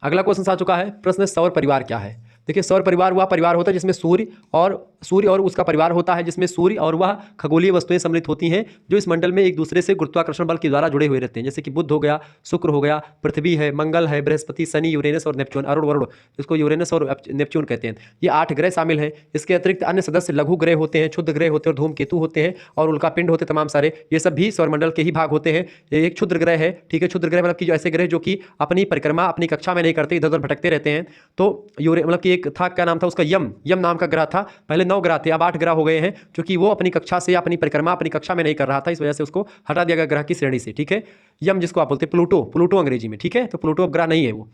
अगला क्वेश्चन आ चुका है, प्रश्न सौर परिवार क्या है। देखिए, सौर परिवार वह परिवार होता है जिसमें सूर्य और उसका परिवार होता है, जिसमें सूर्य और वह खगोलीय वस्तुएं सम्मिलित होती हैं जो इस मंडल में एक दूसरे से गुरुत्वाकर्षण बल के द्वारा जुड़े हुए रहते हैं, जैसे कि बुध हो गया, शुक्र हो गया, पृथ्वी है, मंगल है, बृहस्पति, शनि, यूरेनस और नेपच्यून, अरुण वरुण, इसको यूरेनस और नेपच्यून कहते हैं। ये 8 ग्रह शामिल हैं। इसके अतिरिक्त अन्य सदस्य लघु ग्रह होते हैं, क्षुद्र ग्रह होते हैं और धूमकेतु होते हैं और उल्कापिंड होते हैं, तमाम सारे ये सब भी सौरमंडल के ही भाग होते हैं। एक क्षुद्र ग्रह है, ठीक है, क्षुद्र ग्रह मतलब कि जो ऐसे ग्रह जो कि अपनी परिक्रमा अपनी कक्षा में नहीं करते, इधर उधर भटकते रहते हैं। तो मतलब कि एक था, क्या नाम था उसका, यम नाम का ग्रह था। पहले 9 ग्रह थे, अब 8 ग्रह हो गए हैं, क्योंकि वो अपनी कक्षा से अपनी परिक्रमा अपनी कक्षा में नहीं कर रहा था, इस वजह से उसको हटा दिया गया ग्रह की श्रेणी से। ठीक है, यम जिसको आप बोलते हैं प्लूटो अंग्रेजी में। ठीक है, तो प्लूटो ग्रह नहीं है, वो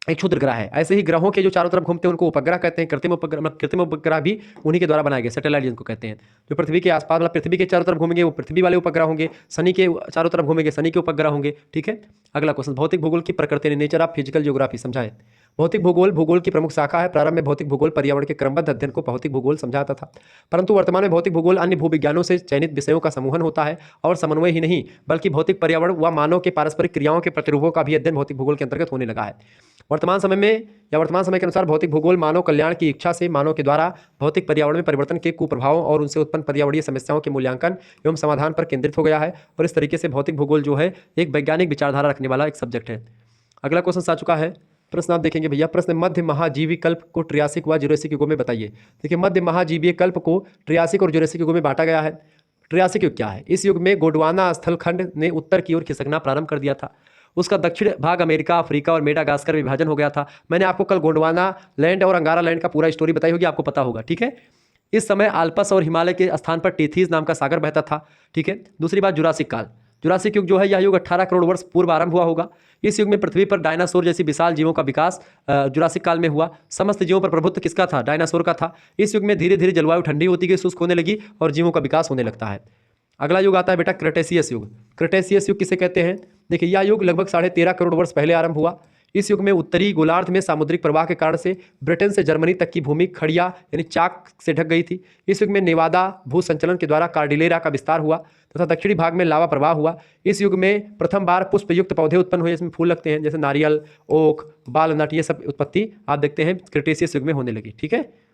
एक क्षुद्र ग्रह है। ऐसे ही ग्रहों के जो चारों तरफ घूमते हैं उनको उपग्रह कहते हैं। कृत्रिम उपग्रह भी उन्हीं के द्वारा बनाए गए, सैटेलाइट जिनको कहते हैं। जो पृथ्वी के आसपास मतलब पृथ्वी के चारों तरफ घूमेंगे वो पृथ्वी वाले उपग्रह होंगे, शनि के चारों तरफ घूमेंगे शनि के उपग्रह होंगे। ठीक है, अगला क्वेश्चन, भौतिक भूगोल की प्रकृति, नेचर ऑफ फिजिकल ज्योग्राफी समझाएं। भौतिक भूगोल भूगोल की प्रमुख शाखा है। प्रारंभ में भौतिक भूगोल पर्यावरण के क्रमबद्ध अध्ययन को भौतिक भूगोल समझाता था, परंतु वर्तमान में भौतिक भूगोल अन्य भूविज्ञानों से चयनित विषयों का समूहन होता है और समन्वय ही नहीं बल्कि भौतिक पर्यावरण व मानव के पारस्परिक क्रियाओं के प्रतिरूपों का भी अध्ययन भौतिक भूगोल के अंतर्गत होने लगा है। वर्तमान समय के अनुसार भौतिक भूगोल मानव कल्याण की इच्छा से मानव के द्वारा भौतिक पर्यावरण में परिवर्तन के कुप्रभावों और उनसे उत्पन्न पर्यावरणीय समस्याओं के मूल्यांकन एवं समाधान पर केंद्रित हो गया है, और इस तरीके से भौतिक भूगोल जो है एक वैज्ञानिक विचारधारा रखने वाला एक सब्जेक्ट है। अगला क्वेश्चन आ चुका है, प्रश्न आप देखेंगे भैया, प्रश्न मध्य महाजीवी कल्प को ट्रियासिक व जुरासिक युगों में बताइए। देखिए, मध्य महाजीवीय कल्प को ट्रियासिक और जुरासिक युगों में बांटा गया है। ट्रियासिक युग क्या है? इस युग में गोंडवाना स्थलखंड ने उत्तर की ओर खिसकना प्रारंभ कर दिया था। उसका दक्षिण भाग अमेरिका, अफ्रीका और मेडागास्कर विभाजन हो गया था। मैंने आपको कल गोंडवाना लैंड और अंगारा लैंड का पूरा स्टोरी बताई होगी, आपको पता होगा। ठीक है, इस समय आल्पस और हिमालय के स्थान पर टेथीज नाम का सागर बहता था। ठीक है, दूसरी बात, जुरासिक काल, जुरासिक युग जो है यह युग 18 करोड़ वर्ष पूर्व आरंभ हुआ होगा। इस युग में पृथ्वी पर डायनासोर जैसी विशाल जीवों का विकास जुरासिक काल में हुआ। समस्त जीवों पर प्रभुत्व किसका था? डायनासोर का था। इस युग में धीरे धीरे जलवायु ठंडी होती गई, शुष्क होने लगी और जीवों का विकास होने लगता है। अगला युग आता है बेटा क्रेटेशियस युग। क्रेटेशियस युग किसे कहते हैं? देखिए, यह युग लगभग 13.5 करोड़ वर्ष पहले आरंभ हुआ। इस युग में उत्तरी गोलार्ध में सामुद्रिक प्रवाह के कारण से ब्रिटेन से जर्मनी तक की भूमि खड़िया यानी चाक से ढक गई थी। इस युग में नेवादा भू संचलन के द्वारा कार्डिलेरा का विस्तार हुआ तथा दक्षिणी भाग में लावा प्रवाह हुआ। इस युग में प्रथम बार पुष्पयुक्त पौधे उत्पन्न हुए, इसमें फूल लगते हैं, जैसे नारियल, ओक, बालनट, ये सब उत्पत्ति आप देखते हैं क्रेटेशियस युग में होने लगी। ठीक है,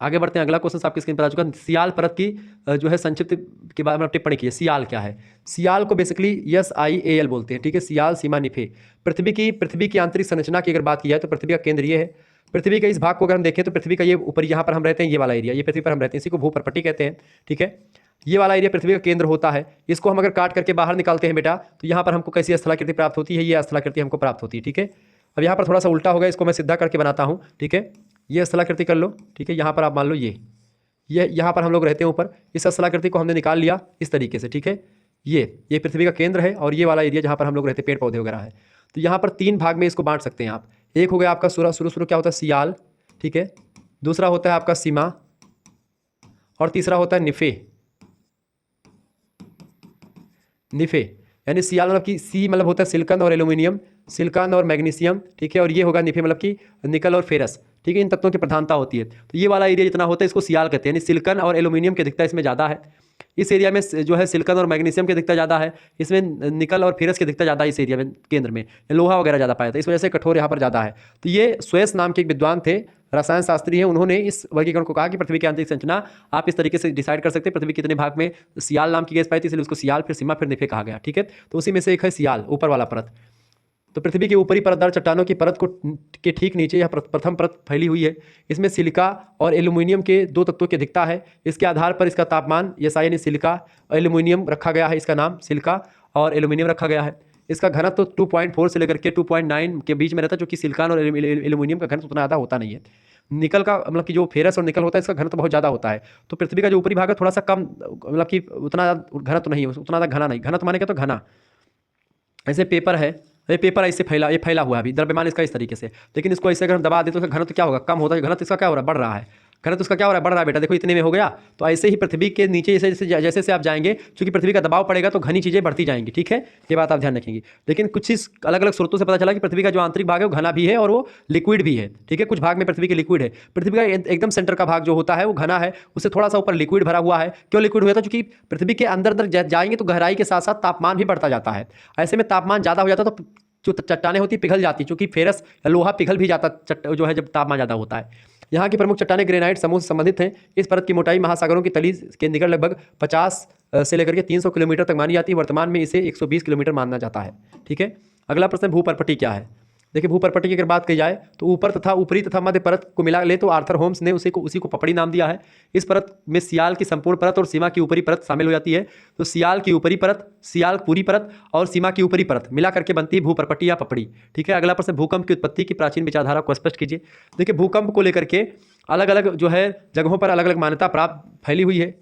आगे बढ़ते हैं। अगला क्वेश्चन आपकी स्क्रीन पर आ चुका है, सियाल परत की जो है संक्षिप्त के बारे में टिप्पणी की है। सियाल क्या है? सियाल को बेसिकली SIAL बोलते हैं। ठीक है, सियाल सीमा निफे। पृथ्वी की आंतरिक संरचना की अगर बात की जाए तो पृथ्वी का केंद्र ये है। पृथ्वी के इस भाग को अगर हम देखें तो पृथ्वी का ये ऊपर यहाँ पर हम रहते हैं, ये वाला एरिया, ये पृथ्वी पर हम रहते हैं, इसी को भूपर्पट्टी कहते हैं। ठीक है, ये वाला एरिया पृथ्वी का केंद्र होता है। इसको हम अगर काट करके बाहर निकालते हैं बेटा तो यहाँ पर हमको कैसी स्थलाकृति प्राप्त होती है? ये स्थलाकृति हमको प्राप्त होती है। ठीक है, अब यहाँ पर थोड़ा सा उल्टा हो गया, इसको मैं सीधा करके बनाता हूँ। ठीक है, ये स्थलाकृति कर लो। ठीक है, यहाँ पर आप मान लो ये यहाँ पर हम लोग रहते हैं ऊपर, इस स्थलाकृति को हमने निकाल लिया इस तरीके से। ठीक है, ये पृथ्वी का केंद्र है और ये वाला एरिया जहाँ पर हम लोग रहते हैं, पेड़ पौधे वगैरह है। तो यहाँ पर 3 भाग में इसको बांट सकते हैं आप। एक हो गया आपका शुरू क्या होता है? सियाल। ठीक है, दूसरा होता है आपका सीमा और तीसरा होता है निफे यानी सियाल मतलब कि सी मतलब होता है सिलिकॉन और एल्यूमिनियम, सिलिकॉन और मैग्नीशियम। ठीक है, और ये होगा निफे मतलब कि निकल और फेरस। ठीक है, इन तत्वों की प्रधानता होती है। तो ये वाला एरिया जितना होता है इसको सियाल कहते हैं, यानी सिलिकॉन और एल्यूमिनियम की अधिकता इसमें ज़्यादा है। इस एरिया में जो है सिलिकॉन और मैग्नीशियम की अधिकता ज़्यादा है, इसमें निकल और फेरस की अधिकता ज़्यादा है। इस एरिया में केंद्र में लोहा वगैरह ज़्यादा पाया था, इस वजह से कठोर यहाँ पर ज़्यादा है। तो ये स्वेस नाम के एक विद्वान थे, रसायन शास्त्री हैं, उन्होंने इस वर्गीकरण को कहा कि पृथ्वी की आंतरिक संरचना आप इस तरीके से डिसाइड कर सकते हैं, पृथ्वी कितने भाग में सियाल नाम की गैस पाई थी, इसलिए उसको सियाल, फिर सीमा, फिर निफे कहा गया। ठीक है, तो उसी में से एक है सियाल, ऊपर वाला परत। तो पृथ्वी की ऊपरी परतदार चट्टानों की परत के ठीक नीचे यह प्रथम परत फैली हुई है। इसमें सिलिका और एल्यूमिनियम के 2 तत्वों की अधिकता है। इसके आधार पर इसका तापमान SI यानी सिलिका एल्यूमिनियम रखा गया है, इसका नाम सिलिका और एल्यूमिनियम रखा गया है। इसका घनत्व तो 2.4 से लेकर के 2.9 के बीच में रहता है, जो कि सिलिकॉन और एल्यूमिनियम का घनत्व उतना ज़्यादा होता नहीं है। निकल का मतलब कि जो फेरस और निकल होता है इसका घनत्व बहुत ज़्यादा होता है। तो पृथ्वी का जो ऊपरी भाग है थोड़ा सा कम, मतलब कि उतना घनत्व नहीं है, उतना ज़्यादा घना नहीं। घनत्व माने क्या, तो घना। ऐसे पेपर है, ये पेपर ऐसे ये फैला हुआ है अभी, द्रव्यमान इसका इस तरीके से, लेकिन इसको ऐसे अगर हम दबा दें तो इसका घनत्व क्या होगा, कम होता है। घनत्व इसका क्या हो रहा है, बढ़ रहा है। घनत्व इसका क्या हो रहा है, बढ़ रहा है बेटा, देखो इतने में हो गया। तो ऐसे ही पृथ्वी के नीचे जैसे जैसे जैसे आप जाएंगे, क्योंकि पृथ्वी का दबाव पड़ेगा तो घनी चीज़ें बढ़ती जाएंगी, ठीक है, ये बात आप ध्यान रखेंगे। लेकिन कुछ चीज़ अलग अलग स्रोतों से पता चला कि पृथ्वी का जो आंतरिक भाग है वो घना भी है और वो लिक्विड भी है, ठीक है। कुछ भाग में पृथ्वी के लिक्विड है, पृथ्वी का एकदम सेंटर का भाग जो होता है वो घना है, उससे थोड़ा सा ऊपर लिक्विड भरा हुआ है। क्यों लिक्विड हुआ था, क्योंकि पृथ्वी के अंदर अंदर जाएंगे तो गहराई के साथ साथ तापमान भी बढ़ता जाता है। ऐसे में तापमान ज़्यादा हो जाता है तो जो चट्टानें होती पिघल जाती, क्योंकि फेरस या लोहा पिघल भी जाता जो है जब तापमान ज़्यादा होता है। यहाँ की प्रमुख चट्टानें ग्रेनाइट समूह से संबंधित हैं। इस परत की मोटाई महासागरों की तली के निकट लगभग 50 से लेकर के 300 किलोमीटर तक मानी जाती है। वर्तमान में इसे 120 किलोमीटर माना जाता है, ठीक है। अगला प्रश्न, भूपर्पटी क्या है। देखिए भूपर्पटी की अगर बात की जाए तो ऊपर तथा ऊपरी तथा मध्य परत को मिला ले तो आर्थर होम्स ने उसी को पपड़ी नाम दिया है। इस परत में सियाल की संपूर्ण परत और सीमा की ऊपरी परत शामिल हो जाती है। तो सियाल की ऊपरी परत, सियाल पूरी परत और सीमा की ऊपरी परत मिला करके बनती है भूपर्पटी या पपड़ी, ठीक है। अगला प्रश्न, भूकंप की उत्पत्ति की प्राचीन विचारधारा को स्पष्ट कीजिए। देखिए भूकंप को लेकर के अलग अलग जो है जगहों पर अलग अलग मान्यता प्राप्त फैली हुई है।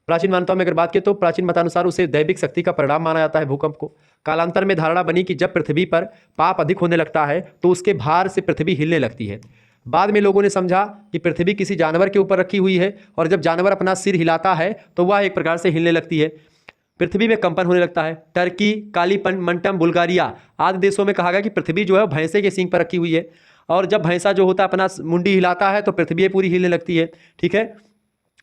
प्राचीन मान्यताओं में अगर बात करें तो प्राचीन मतानुसार उसे दैविक शक्ति का परिणाम माना जाता है भूकंप को। कालांतर में धारणा बनी कि जब पृथ्वी पर पाप अधिक होने लगता है तो उसके भार से पृथ्वी हिलने लगती है। बाद में लोगों ने समझा कि पृथ्वी किसी जानवर के ऊपर रखी हुई है और जब जानवर अपना सिर हिलाता है तो वह एक प्रकार से हिलने लगती है, पृथ्वी में कंपन होने लगता है। टर्की, कालीमंडम, बुल्गारिया आदि देशों में कहा गया कि पृथ्वी जो है भैंसे के सींग पर रखी हुई है और जब भैंसा जो होता है अपना मुंडी हिलाता है तो पृथ्वी पूरी हिलने लगती है, ठीक है।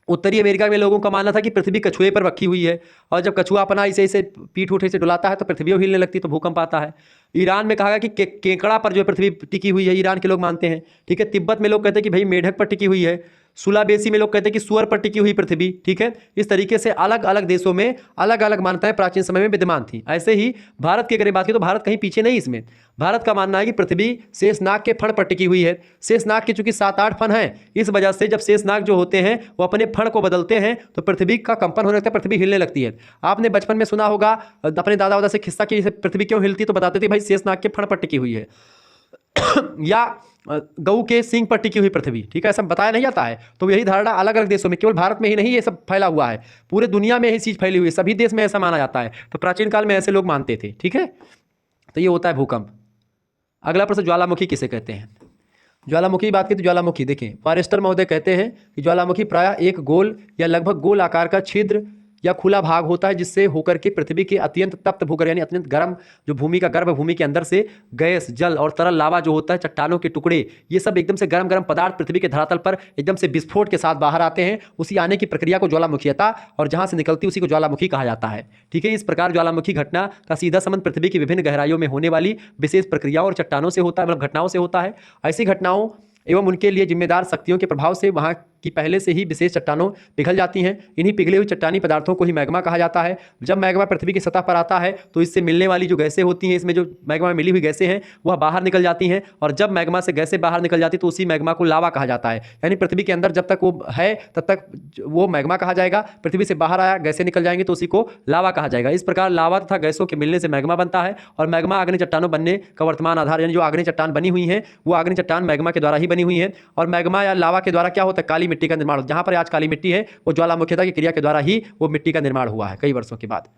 उत्तरी अमेरिका में लोगों का मानना था कि पृथ्वी कछुए पर रखी हुई है और जब कछुआ अपना इसे पीठ उठ से डुलाता है तो पृथ्वी हिलने लगती है, तो भूकंप आता है। ईरान में कहा गया कि केकड़ा पर जो है पृथ्वी टिकी हुई है, ईरान के लोग मानते हैं, ठीक है। तिब्बत में लोग कहते हैं कि भाई मेढक पर टिकी हुई है। सुलाबेसी में लोग कहते हैं कि सुअर पर टिकी हुई पृथ्वी, ठीक है। इस तरीके से अलग अलग देशों में अलग अलग मान्यताएं प्राचीन समय में विद्यमान थी। ऐसे ही भारत की अगर बात करें तो भारत कहीं पीछे नहीं इसमें। भारत का मानना है कि पृथ्वी शेषनाग के फण पर टिकी हुई है। शेषनाग के चूंकि 7-8 फण हैं, इस वजह से जब शेषनाग जो होते हैं वो अपने फण को बदलते हैं तो पृथ्वी का कंपन होने लगता है, पृथ्वी हिलने लगती है। आपने बचपन में सुना होगा अपने दादा दादा से किस्सा कि पृथ्वी क्यों हिलती, तो बताते थे भाई शेषनाग के फण पर टिकी हुई है या गऊ के सींग पर टिकी हुई पृथ्वी, ठीक है, ऐसा बताया नहीं जाता है। तो यही धारणा अलग अलग देशों में, केवल भारत में ही नहीं ये सब फैला हुआ है, पूरे दुनिया में यही चीज़ फैली हुई है, सभी देश में ऐसा माना जाता है। तो प्राचीन काल में ऐसे लोग मानते थे, ठीक है। तो ये होता है भूकंप। अगला प्रश्न, ज्वालामुखी किसे कहते हैं। ज्वालामुखी की बात की तो ज्वालामुखी देखिए फॉरेस्टर महोदय कहते हैं कि ज्वालामुखी प्रायः एक गोल या लगभग गोल आकार का छिद्र या खुला भाग होता है जिससे होकर के पृथ्वी के अत्यंत तप्त भूगर्भ यानी अत्यंत गर्म जो भूमि का गर्भ भूमि के अंदर से गैस, जल और तरल लावा जो होता है, चट्टानों के टुकड़े, ये सब एकदम से गर्म गर्म पदार्थ पृथ्वी के धरातल पर एकदम से विस्फोट के साथ बाहर आते हैं। उसी आने की प्रक्रिया को ज्वालामुखीयता और जहां से निकलती उसी को ज्वालामुखी कहा जाता है, ठीक है। इस प्रकार ज्वालामुखी घटना का सीधा संबंध पृथ्वी की विभिन्न गहराइयों में होने वाली विशेष प्रक्रियाओं और चट्टानों से होता है, मतलब घटनाओं से होता है। ऐसी घटनाओं एवं उनके लिए जिम्मेदार शक्तियों के प्रभाव से वहाँ की पहले से ही विशेष चट्टानों पिघल जाती हैं। इन्हीं पिघले हुई चट्टानी पदार्थों को ही मैग्मा कहा जाता है। जब मैग्मा पृथ्वी की सतह पर आता है तो इससे मिलने वाली जो गैसें होती हैं, इसमें जो मैग्मा में मिली हुई गैसें हैं वह बाहर निकल जाती हैं और जब मैग्मा से गैसें बाहर निकल जाती तो उसी मैग्मा को लावा कहा जाता है। यानी पृथ्वी के अंदर जब तक वो है तब तक वो मैग्मा कहा जाएगा, पृथ्वी से बाहर आया गैसें निकल जाएंगी तो उसी को लावा कहा जाएगा। इस प्रकार लावा तथा गैसों के मिलने से मैग्मा बनता है और मैग्मा आग्नेय चट्टानों बनने का वर्तमान आधार, यानी जो आग्नेय चट्टान बनी हुई है वो आग्नेय चट्टान मैग्मा के द्वारा ही बनी हुई है। और मैग्मा या लावा के द्वारा क्या होता है, काली मिट्टी का निर्माण। जहां पर आज काली मिट्टी है वो ज्वालामुखीता की क्रिया के द्वारा ही वो मिट्टी का निर्माण हुआ है कई वर्षों के बाद।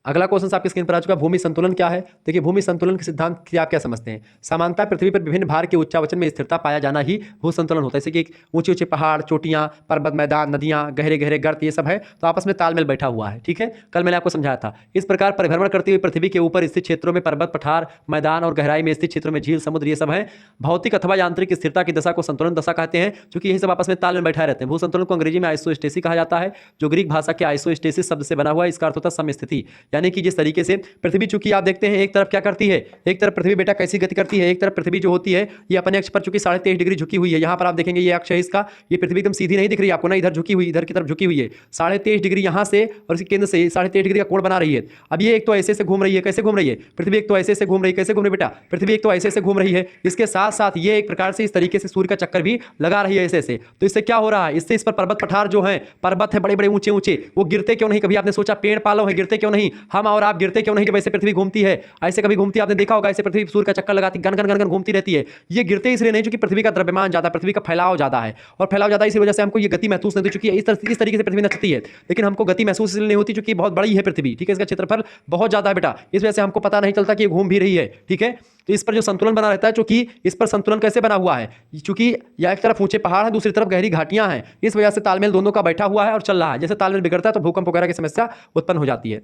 अगला क्वेश्चन आपकी स्क्रीन पर आ चुका, भूमि संतुलन क्या है। देखिए भूमि संतुलन के सिद्धांत से आप क्या समझते हैं। सामान्यतः पृथ्वी पर विभिन्न भार के उच्चावचन में स्थिरता पाया जाना ही भू संतुलन होता है। जैसे कि ऊंचे ऊंचे पहाड़, चोटियां, पर्वत, मैदान, नदियां, गहरे गहरे गर्त, ये सब है तो आपस में तालमेल बैठा हुआ है, ठीक है। कल मैंने आपको समझाया था। इस प्रकार परिभ्रमण करती हुई पृथ्वी के ऊपर स्थित क्षेत्रों में पर्वत, पठार, मैदान और गहराई में स्थित क्षेत्रों में झील, समुद्र, ये सब है भौतिक अथवा यांत्रिक स्थिरता की दशा को संतुलन दशा कहते हैं, क्योंकि यही सब आपस में तालमेल बैठा रहते हैं। भू संतुलन को अंग्रेजी में आइसोस्टेसिस कहा जाता है, जो ग्रीक भाषा के आइसोस्टेसिस शब्द से बना हुआ है। इसका अर्थ होता है समस्थिति, यानी कि जिस तरीके से पृथ्वी चूंकि आप देखते हैं एक तरफ क्या करती है, एक तरफ पृथ्वी बेटा कैसी गति करती है, एक तरफ पृथ्वी जो होती है ये अपने अक्ष पर चूंकि 23.5 डिग्री झुकी हुई है। यहां पर आप देखेंगे ये अक्ष है इसका, ये पृथ्वी एकदम सीधी नहीं दिख रही है आपको ना, इधर झुकी हुई, इधर की तरफ झुकी हुई है 23.5 डिग्री यहां से और इसके केंद्र से 23.5 डिग्री का कोण बना रही है। अब ये एक तो ऐसे से घूम रही है, कैसे घूम रही है पृथ्वी, एक तो ऐसे से घूम रही है, कैसे घूम रही है बेटा पृथ्वी, एक तो ऐसे से घूम रही है, इसके साथ साथ ये एक प्रकार से इस तरीके से सूर्य का चक्कर भी लगा रही है ऐसे से। तो इससे क्या हो रहा है, इससे इस पर पर्वत पठार जो है, पर्वत है बड़े बड़े ऊंचे ऊंचे, वो गिरते क्यों नहीं। कभी आपने सोचा पेड़ पालो है गिरते क्यों नहीं, हम और आप गिरते क्यों नहीं कि वैसे पृथ्वी घूमती है, ऐसे कभी घूमती है, आपने देखा होगा ऐसे पृथ्वी सूर्य का चक्कर लगाती गन गन गन गन घूमती रहती है। ये गिरते इसलिए नहीं चूंकि पृथ्वी का द्रव्यमान ज्यादा, पृथ्वी का फैलाव ज्यादा है, और फैलाव ज्यादा इसी वजह से हमको ये गति महसूस नहीं होती, चूंकि इस तरीके से पृथ्वी नचती है, लेकिन हमको गति महसूस इसलिए नहीं होती चूंकि बहुत बड़ी है पृथ्वी, ठीक है, इसका क्षेत्रफल बहुत ज्यादा है बेटा, इस वजह से हमको पता नहीं चलता कि ये घूम भी रही है, ठीक है। तो इस पर जो संतुलन बना रहता है, चूंकि इस पर संतुलन कैसे बना हुआ है, चूंकि यह एक तरफ ऊंचे पहाड़ है, दूसरी तरफ गहरी घाटियां हैं, इस वजह से तालमेल दोनों का बैठा हुआ है और चल रहा है। जैसे तालमेल बिगड़ता है तो भूकंप वगैरह की समस्या उत्पन्न हो जाती है।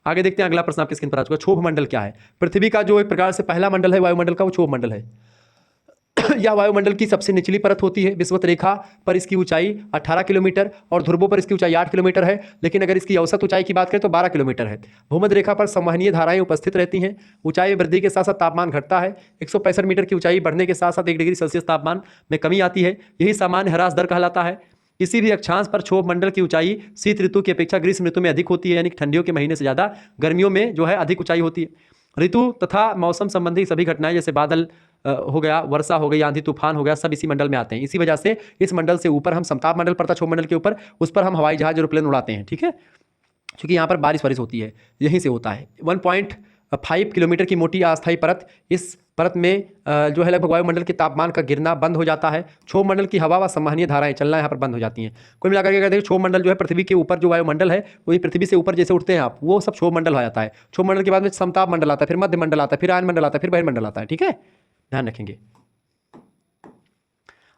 आगे देखते हैं अगला प्रश्न आपकी स्क्रीन पर आ चुका है, क्षोभ मंडल क्या है। पृथ्वी का जो एक प्रकार से पहला मंडल है वायुमंडल का, वो क्षोभ मंडल है। यह वायुमंडल की सबसे निचली परत होती है। विषुवत रेखा पर इसकी ऊंचाई 18 किलोमीटर और ध्रुवों पर इसकी ऊंचाई 8 किलोमीटर है, लेकिन अगर इसकी औसत ऊंचाई की बात करें तो 12 किलोमीटर है। भूमध्य रेखा पर संवहनीय धाराएं उपस्थित रहती हैं। ऊंचाई में वृद्धि के साथ साथ तापमान घटता है। 165 मीटर की ऊंचाई बढ़ने के साथ साथ 1 डिग्री सेल्सियस तापमान में कमी आती है। यही सामान्य ह्रास दर कहलाता है। किसी भी अक्षांश पर क्षोभ मंडल की ऊंचाई शीत ऋतु की अपेक्षा ग्रीष्म ऋतु में अधिक होती है, यानी ठंडियों के महीने से ज़्यादा गर्मियों में जो है अधिक ऊंचाई होती है। ऋतु तथा मौसम संबंधी सभी घटनाएं जैसे बादल हो गया, वर्षा हो गई, आंधी तूफान हो गया, सब इसी मंडल में आते हैं। इसी वजह से इस मंडल से ऊपर हम समताप मंडल पड़ता है क्षोभ मंडल के ऊपर, उस पर हम हवाई जहाज एरोप्लेन उड़ाते हैं, ठीक है, क्योंकि यहाँ पर बारिश वारिश होती है, यहीं से होता है। 1.5 किलोमीटर की मोटी अस्थायी परत, इस परत में जो है लगभग वायुमंडल के तापमान का गिरना बंद हो जाता है। क्षोभ मंडल की हवा व संवहनीय धाराएं चलना यहाँ पर बंद हो जाती हैं। कुल मिलाकर के कहते हैं क्षोभ मंडल जो है पृथ्वी के ऊपर जो वायुमंडल है, वही पृथ्वी से ऊपर जैसे उठते हैं आप, वो सब क्षोभ मंडल हो जाता है। क्षोभ मंडल के बाद में समताप मंडल आता है, फिर मध्य मंडल आता है, फिर आयन मंडल आता है, फिर बहिर्मंडल आता है, ठीक है, ध्यान रखेंगे।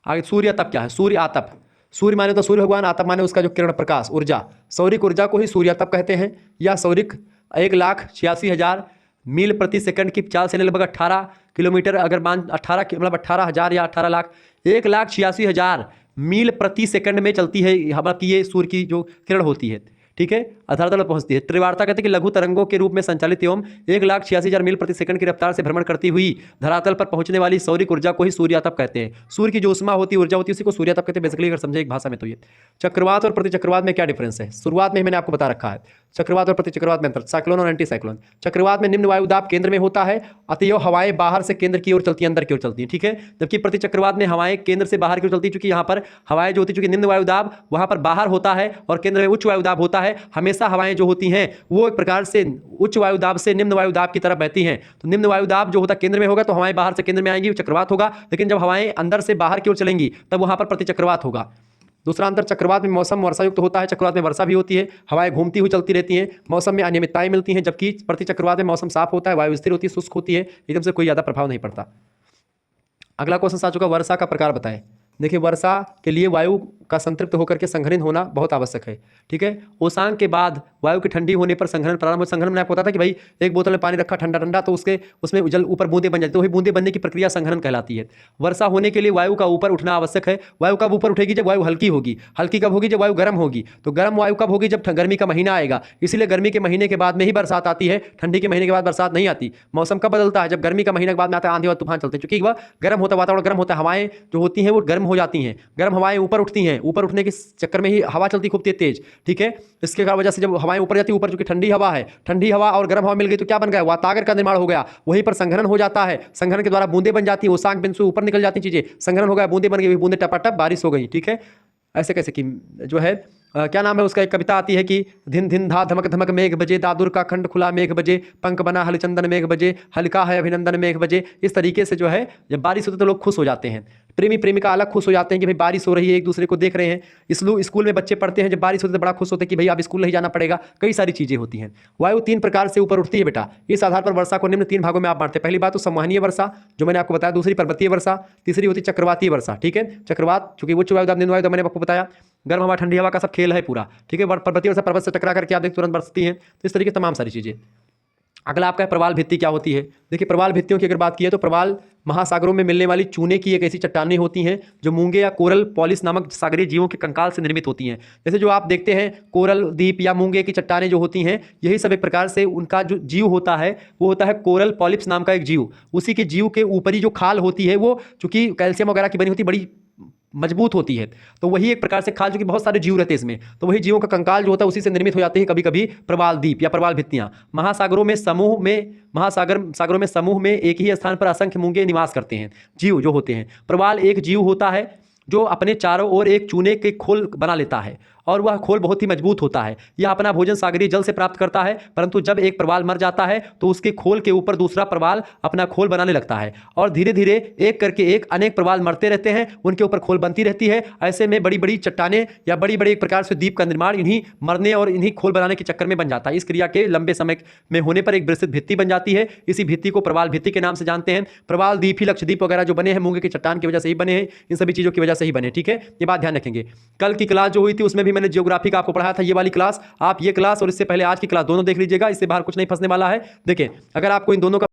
आगे सूर्य तप क्या है। सूर्य आतप, सूर्य माने तो सूर्य भगवान, आतप माने उसका जो किरण प्रकाश ऊर्जा, सौरिक ऊर्जा को ही सूर्य तप कहते हैं। यह सौरिक 1,86,000 मील प्रति सेकंड की चाल से लगभग 18 किलोमीटर, अगर मान 18 मतलब 18,000 या 18 लाख 1,86,000 मील प्रति सेकंड में चलती है हवा की ये सूर्य की जो किरण होती है, ठीक है, धरातल पर पहुंचती है। त्रिवार्ता कहते हैं कि लघु तरंगों के रूप में संचालित एवं 1,86,000 मील प्रति सेकंड की रफ्तार से भ्रमण करती हुई धरातल पर पहुंचने वाली सौरिक ऊर्जा को ही सूर्यातप कहते हैं। सूर्य की जो उष्मा होती है, ऊर्जा होती है, उसी को सूर्यातप कहते हैं बेसिकली, अगर समझे एक भाषा में तो ये। चक्रवात और प्रतिचक्रवात में क्या डिफरेंस है। शुरुआत में मैंने आपको बता रखा है चक्रवात और प्रतिचक्रवात में अंतर, साइक्लोन और एंटी साइक्लोन। चक्रवात में निम्न वायुदाब केंद्र में होता है, अतएव हवाएं बाहर से केंद्र की ओर चलती हैं, अंदर की ओर चलती हैं, ठीक है। जबकि प्रतिचक्रवात में हवाएं केंद्र से बाहर की ओर चलती है, क्योंकि यहाँ पर हवाएं जो होती है, चूंकि निम्न वायुदाब वहां पर बाहर होता है और केंद्र में उच्च वायुदाब होता है, हमेशा हवाएं जो होती हैं वो एक प्रकार से उच्च वायुदाब से निम्न वायुदाब की तरफ बहती हैं। तो निम्न वायुदाब जो होता है केंद्र में होगा, तो हवाएं बाहर से केंद्र में आएंगी, चक्रवात होगा। लेकिन जब हवाएं अंदर से बाहर की ओर चलेंगी तब वहां पर प्रतिचक्रवात होगा। दूसरा अंतर, चक्रवात में मौसम वर्षायुक्त होता है, चक्रवात में वर्षा भी होती है, हवाएं घूमती हुई चलती रहती हैं, मौसम में अनियमितताएं मिलती हैं। जबकि प्रतिचक्रवात में मौसम साफ होता है, वायु स्थिर होती है, शुष्क होती है, एकदम से कोई ज़्यादा प्रभाव नहीं पड़ता। अगला क्वेश्चन आ चुका, वर्षा का प्रकार बताएं। देखिए, वर्षा के लिए वायु का संतृप्त होकर के संघनन होना बहुत आवश्यक है, ठीक है। ओसान के बाद वायु की ठंडी होने पर संघनन प्रारंभ हो। संघनन में आपको पता था कि भाई एक बोतल में पानी रखा ठंडा ठंडा, तो उसमें जल ऊपर बूंदे बन जाती है, तो वही बूंदे बनने की प्रक्रिया संघनन कहलाती है। वर्षा होने के लिए वायु का ऊपर उठना आवश्यक है। वायु कब ऊपर उठेगी, जब वायु हल्की होगी। हल्की कब होगी, जब वायु गर्म होगी। तो गर्म वायु कब होगी, जब गर्मी का महीना आएगा। इसीलिए गर्मी के महीने के बाद में ही बरसात आती है, ठंडी के महीने के बाद बरसात नहीं आती। मौसम कब बदलता है, जब गर्मी का महीने के बाद में आता है आंधी और तूफान चलते हैं, क्योंकि वह गर्म होता है, वातावरण गर्म होता है, हवाएं जो होती हैं वो गर्म हो जाती हैं, गर्म हवाएं ऊपर उठती हैं, ऊपर उठने के चक्कर में ही हवा चलती खूब तेज, ठीक है। इसके वजह से जब हवाएं ऊपर जाती है, ऊपर चूंकि ठंडी हवा है, ठंडी हवा और गर्म हवा मिल गई तो क्या बन गया, वातागर का निर्माण हो गया। वहीं पर संघनन हो जाता है, संघनन के द्वारा बूंदे बन जाती है, ओसांग बिंदु से ऊपर निकल जाती चीजें, संघनन हो गया, बूंदे बन गई, बूंदे टपाटप बारिश हो गई, ठीक है। ऐसे कैसे कि जो है क्या नाम है उसका, एक कविता आती है कि धिन धिन धा धमक धमक मेघ बजे, दादुर का खंड खुला मेघ बजे, पंख बना हलचंदन मेघ बजे, हल्का है अभिनंदन मेघ बजे। इस तरीके से जो है जब बारिश होती है तो लोग खुश हो जाते हैं, प्रेमी प्रेमिका अलग खुश हो जाते हैं कि भाई बारिश हो रही है, एक दूसरे को देख रहे हैं। इसलिए स्कूल में बच्चे पढ़ते हैं, जब बारिश होती है तो बड़ा खुश होते हैं कि भाई अब स्कूल नहीं जाना पड़ेगा, कई सारी चीज़ें होती हैं। वायु 3 प्रकार से ऊपर उठती है बेटा। इस आधार पर वर्षा को निम्न 3 भागों में आप बांटते हैं। पहली बात तो संवहनीय वर्षा जो मैंने आपको बताया, दूसरी पर्वतीय वर्षा, तीसरी होती चक्रवातीय वर्षा, ठीक है। चक्रवात चूंकि उच्च वायुदाब निम्न वायुदाब मैंने आपको बताया, गर्म हवा ठंडी हवा का सब खेल है पूरा, ठीक है। पर्वतीय वर्षा पर्वत से टकरा करके आप देख तुरंत बरसती हैं, तो इस तरीके तमाम सारी चीज़ें। अगला आपका प्रवाल भित्ति क्या होती है। देखिए, प्रवाल भित्तियों की अगर बात की है तो प्रवाल महासागरों में मिलने वाली चूने की एक ऐसी चट्टानें होती हैं जो मूंगे या कोरल पॉलिस नामक सागरीय जीवों के कंकाल से निर्मित होती हैं। जैसे जो आप देखते हैं कोरल द्वीप या मूंगे की चट्टानें जो होती हैं, यही सब एक प्रकार से उनका जो जीव होता है वो होता है कोरल पॉलिप्स नाम का एक जीव। उसी के जीव के ऊपरी जो खाल होती है वो चूंकि कैल्शियम वगैरह की बनी होती है, बड़ी मजबूत होती है, तो वही एक प्रकार से खाल, जो कि बहुत सारे जीव रहते हैं इसमें, तो वही जीवों का कंकाल जो होता है उसी से निर्मित हो जाते हैं कभी कभी प्रवाल द्वीप या प्रवाल भित्तियां। महासागरों में समूह में एक ही स्थान पर असंख्य मूंगे निवास करते हैं, जीव जो होते हैं। प्रवाल एक जीव होता है जो अपने चारों ओर एक चूने के खोल बना लेता है और वह खोल बहुत ही मजबूत होता है। यह अपना भोजन सागरीय जल से प्राप्त करता है, परंतु जब एक प्रवाल मर जाता है तो उसके खोल के ऊपर दूसरा प्रवाल अपना खोल बनाने लगता है और धीरे धीरे एक करके एक अनेक प्रवाल मरते रहते हैं, उनके ऊपर खोल बनती रहती है। ऐसे में बड़ी बड़ी चट्टानें या बड़ी बड़ी एक प्रकार से द्वीप का निर्माण इन्हीं मरने और इन्हीं खोल बनाने के चक्कर में बन जाता है। इस क्रिया के लंबे समय में होने पर एक विस्तृत भित्ति बन जाती है। इसी भित्ति को प्रवाल भित्ति के नाम से जानते हैं। प्रवाल द्वीप ही लक्षद्वीप वगैरह जो बने हैं मूंगे की चट्टान की वजह से ही बने हैं, इन सभी चीजों की वजह से ही बने। ठीक है, ये बात ध्यान रखेंगे। कल की क्लास जो हुई थी उसमें भी मैंने ज्योग्राफी का आपको पढ़ाया था, ये वाली क्लास। आप ये क्लास और इससे पहले आज की क्लास दोनों देख लीजिएगा, इससे बाहर कुछ नहीं फंसने वाला है। देखिए, अगर आपको इन दोनों का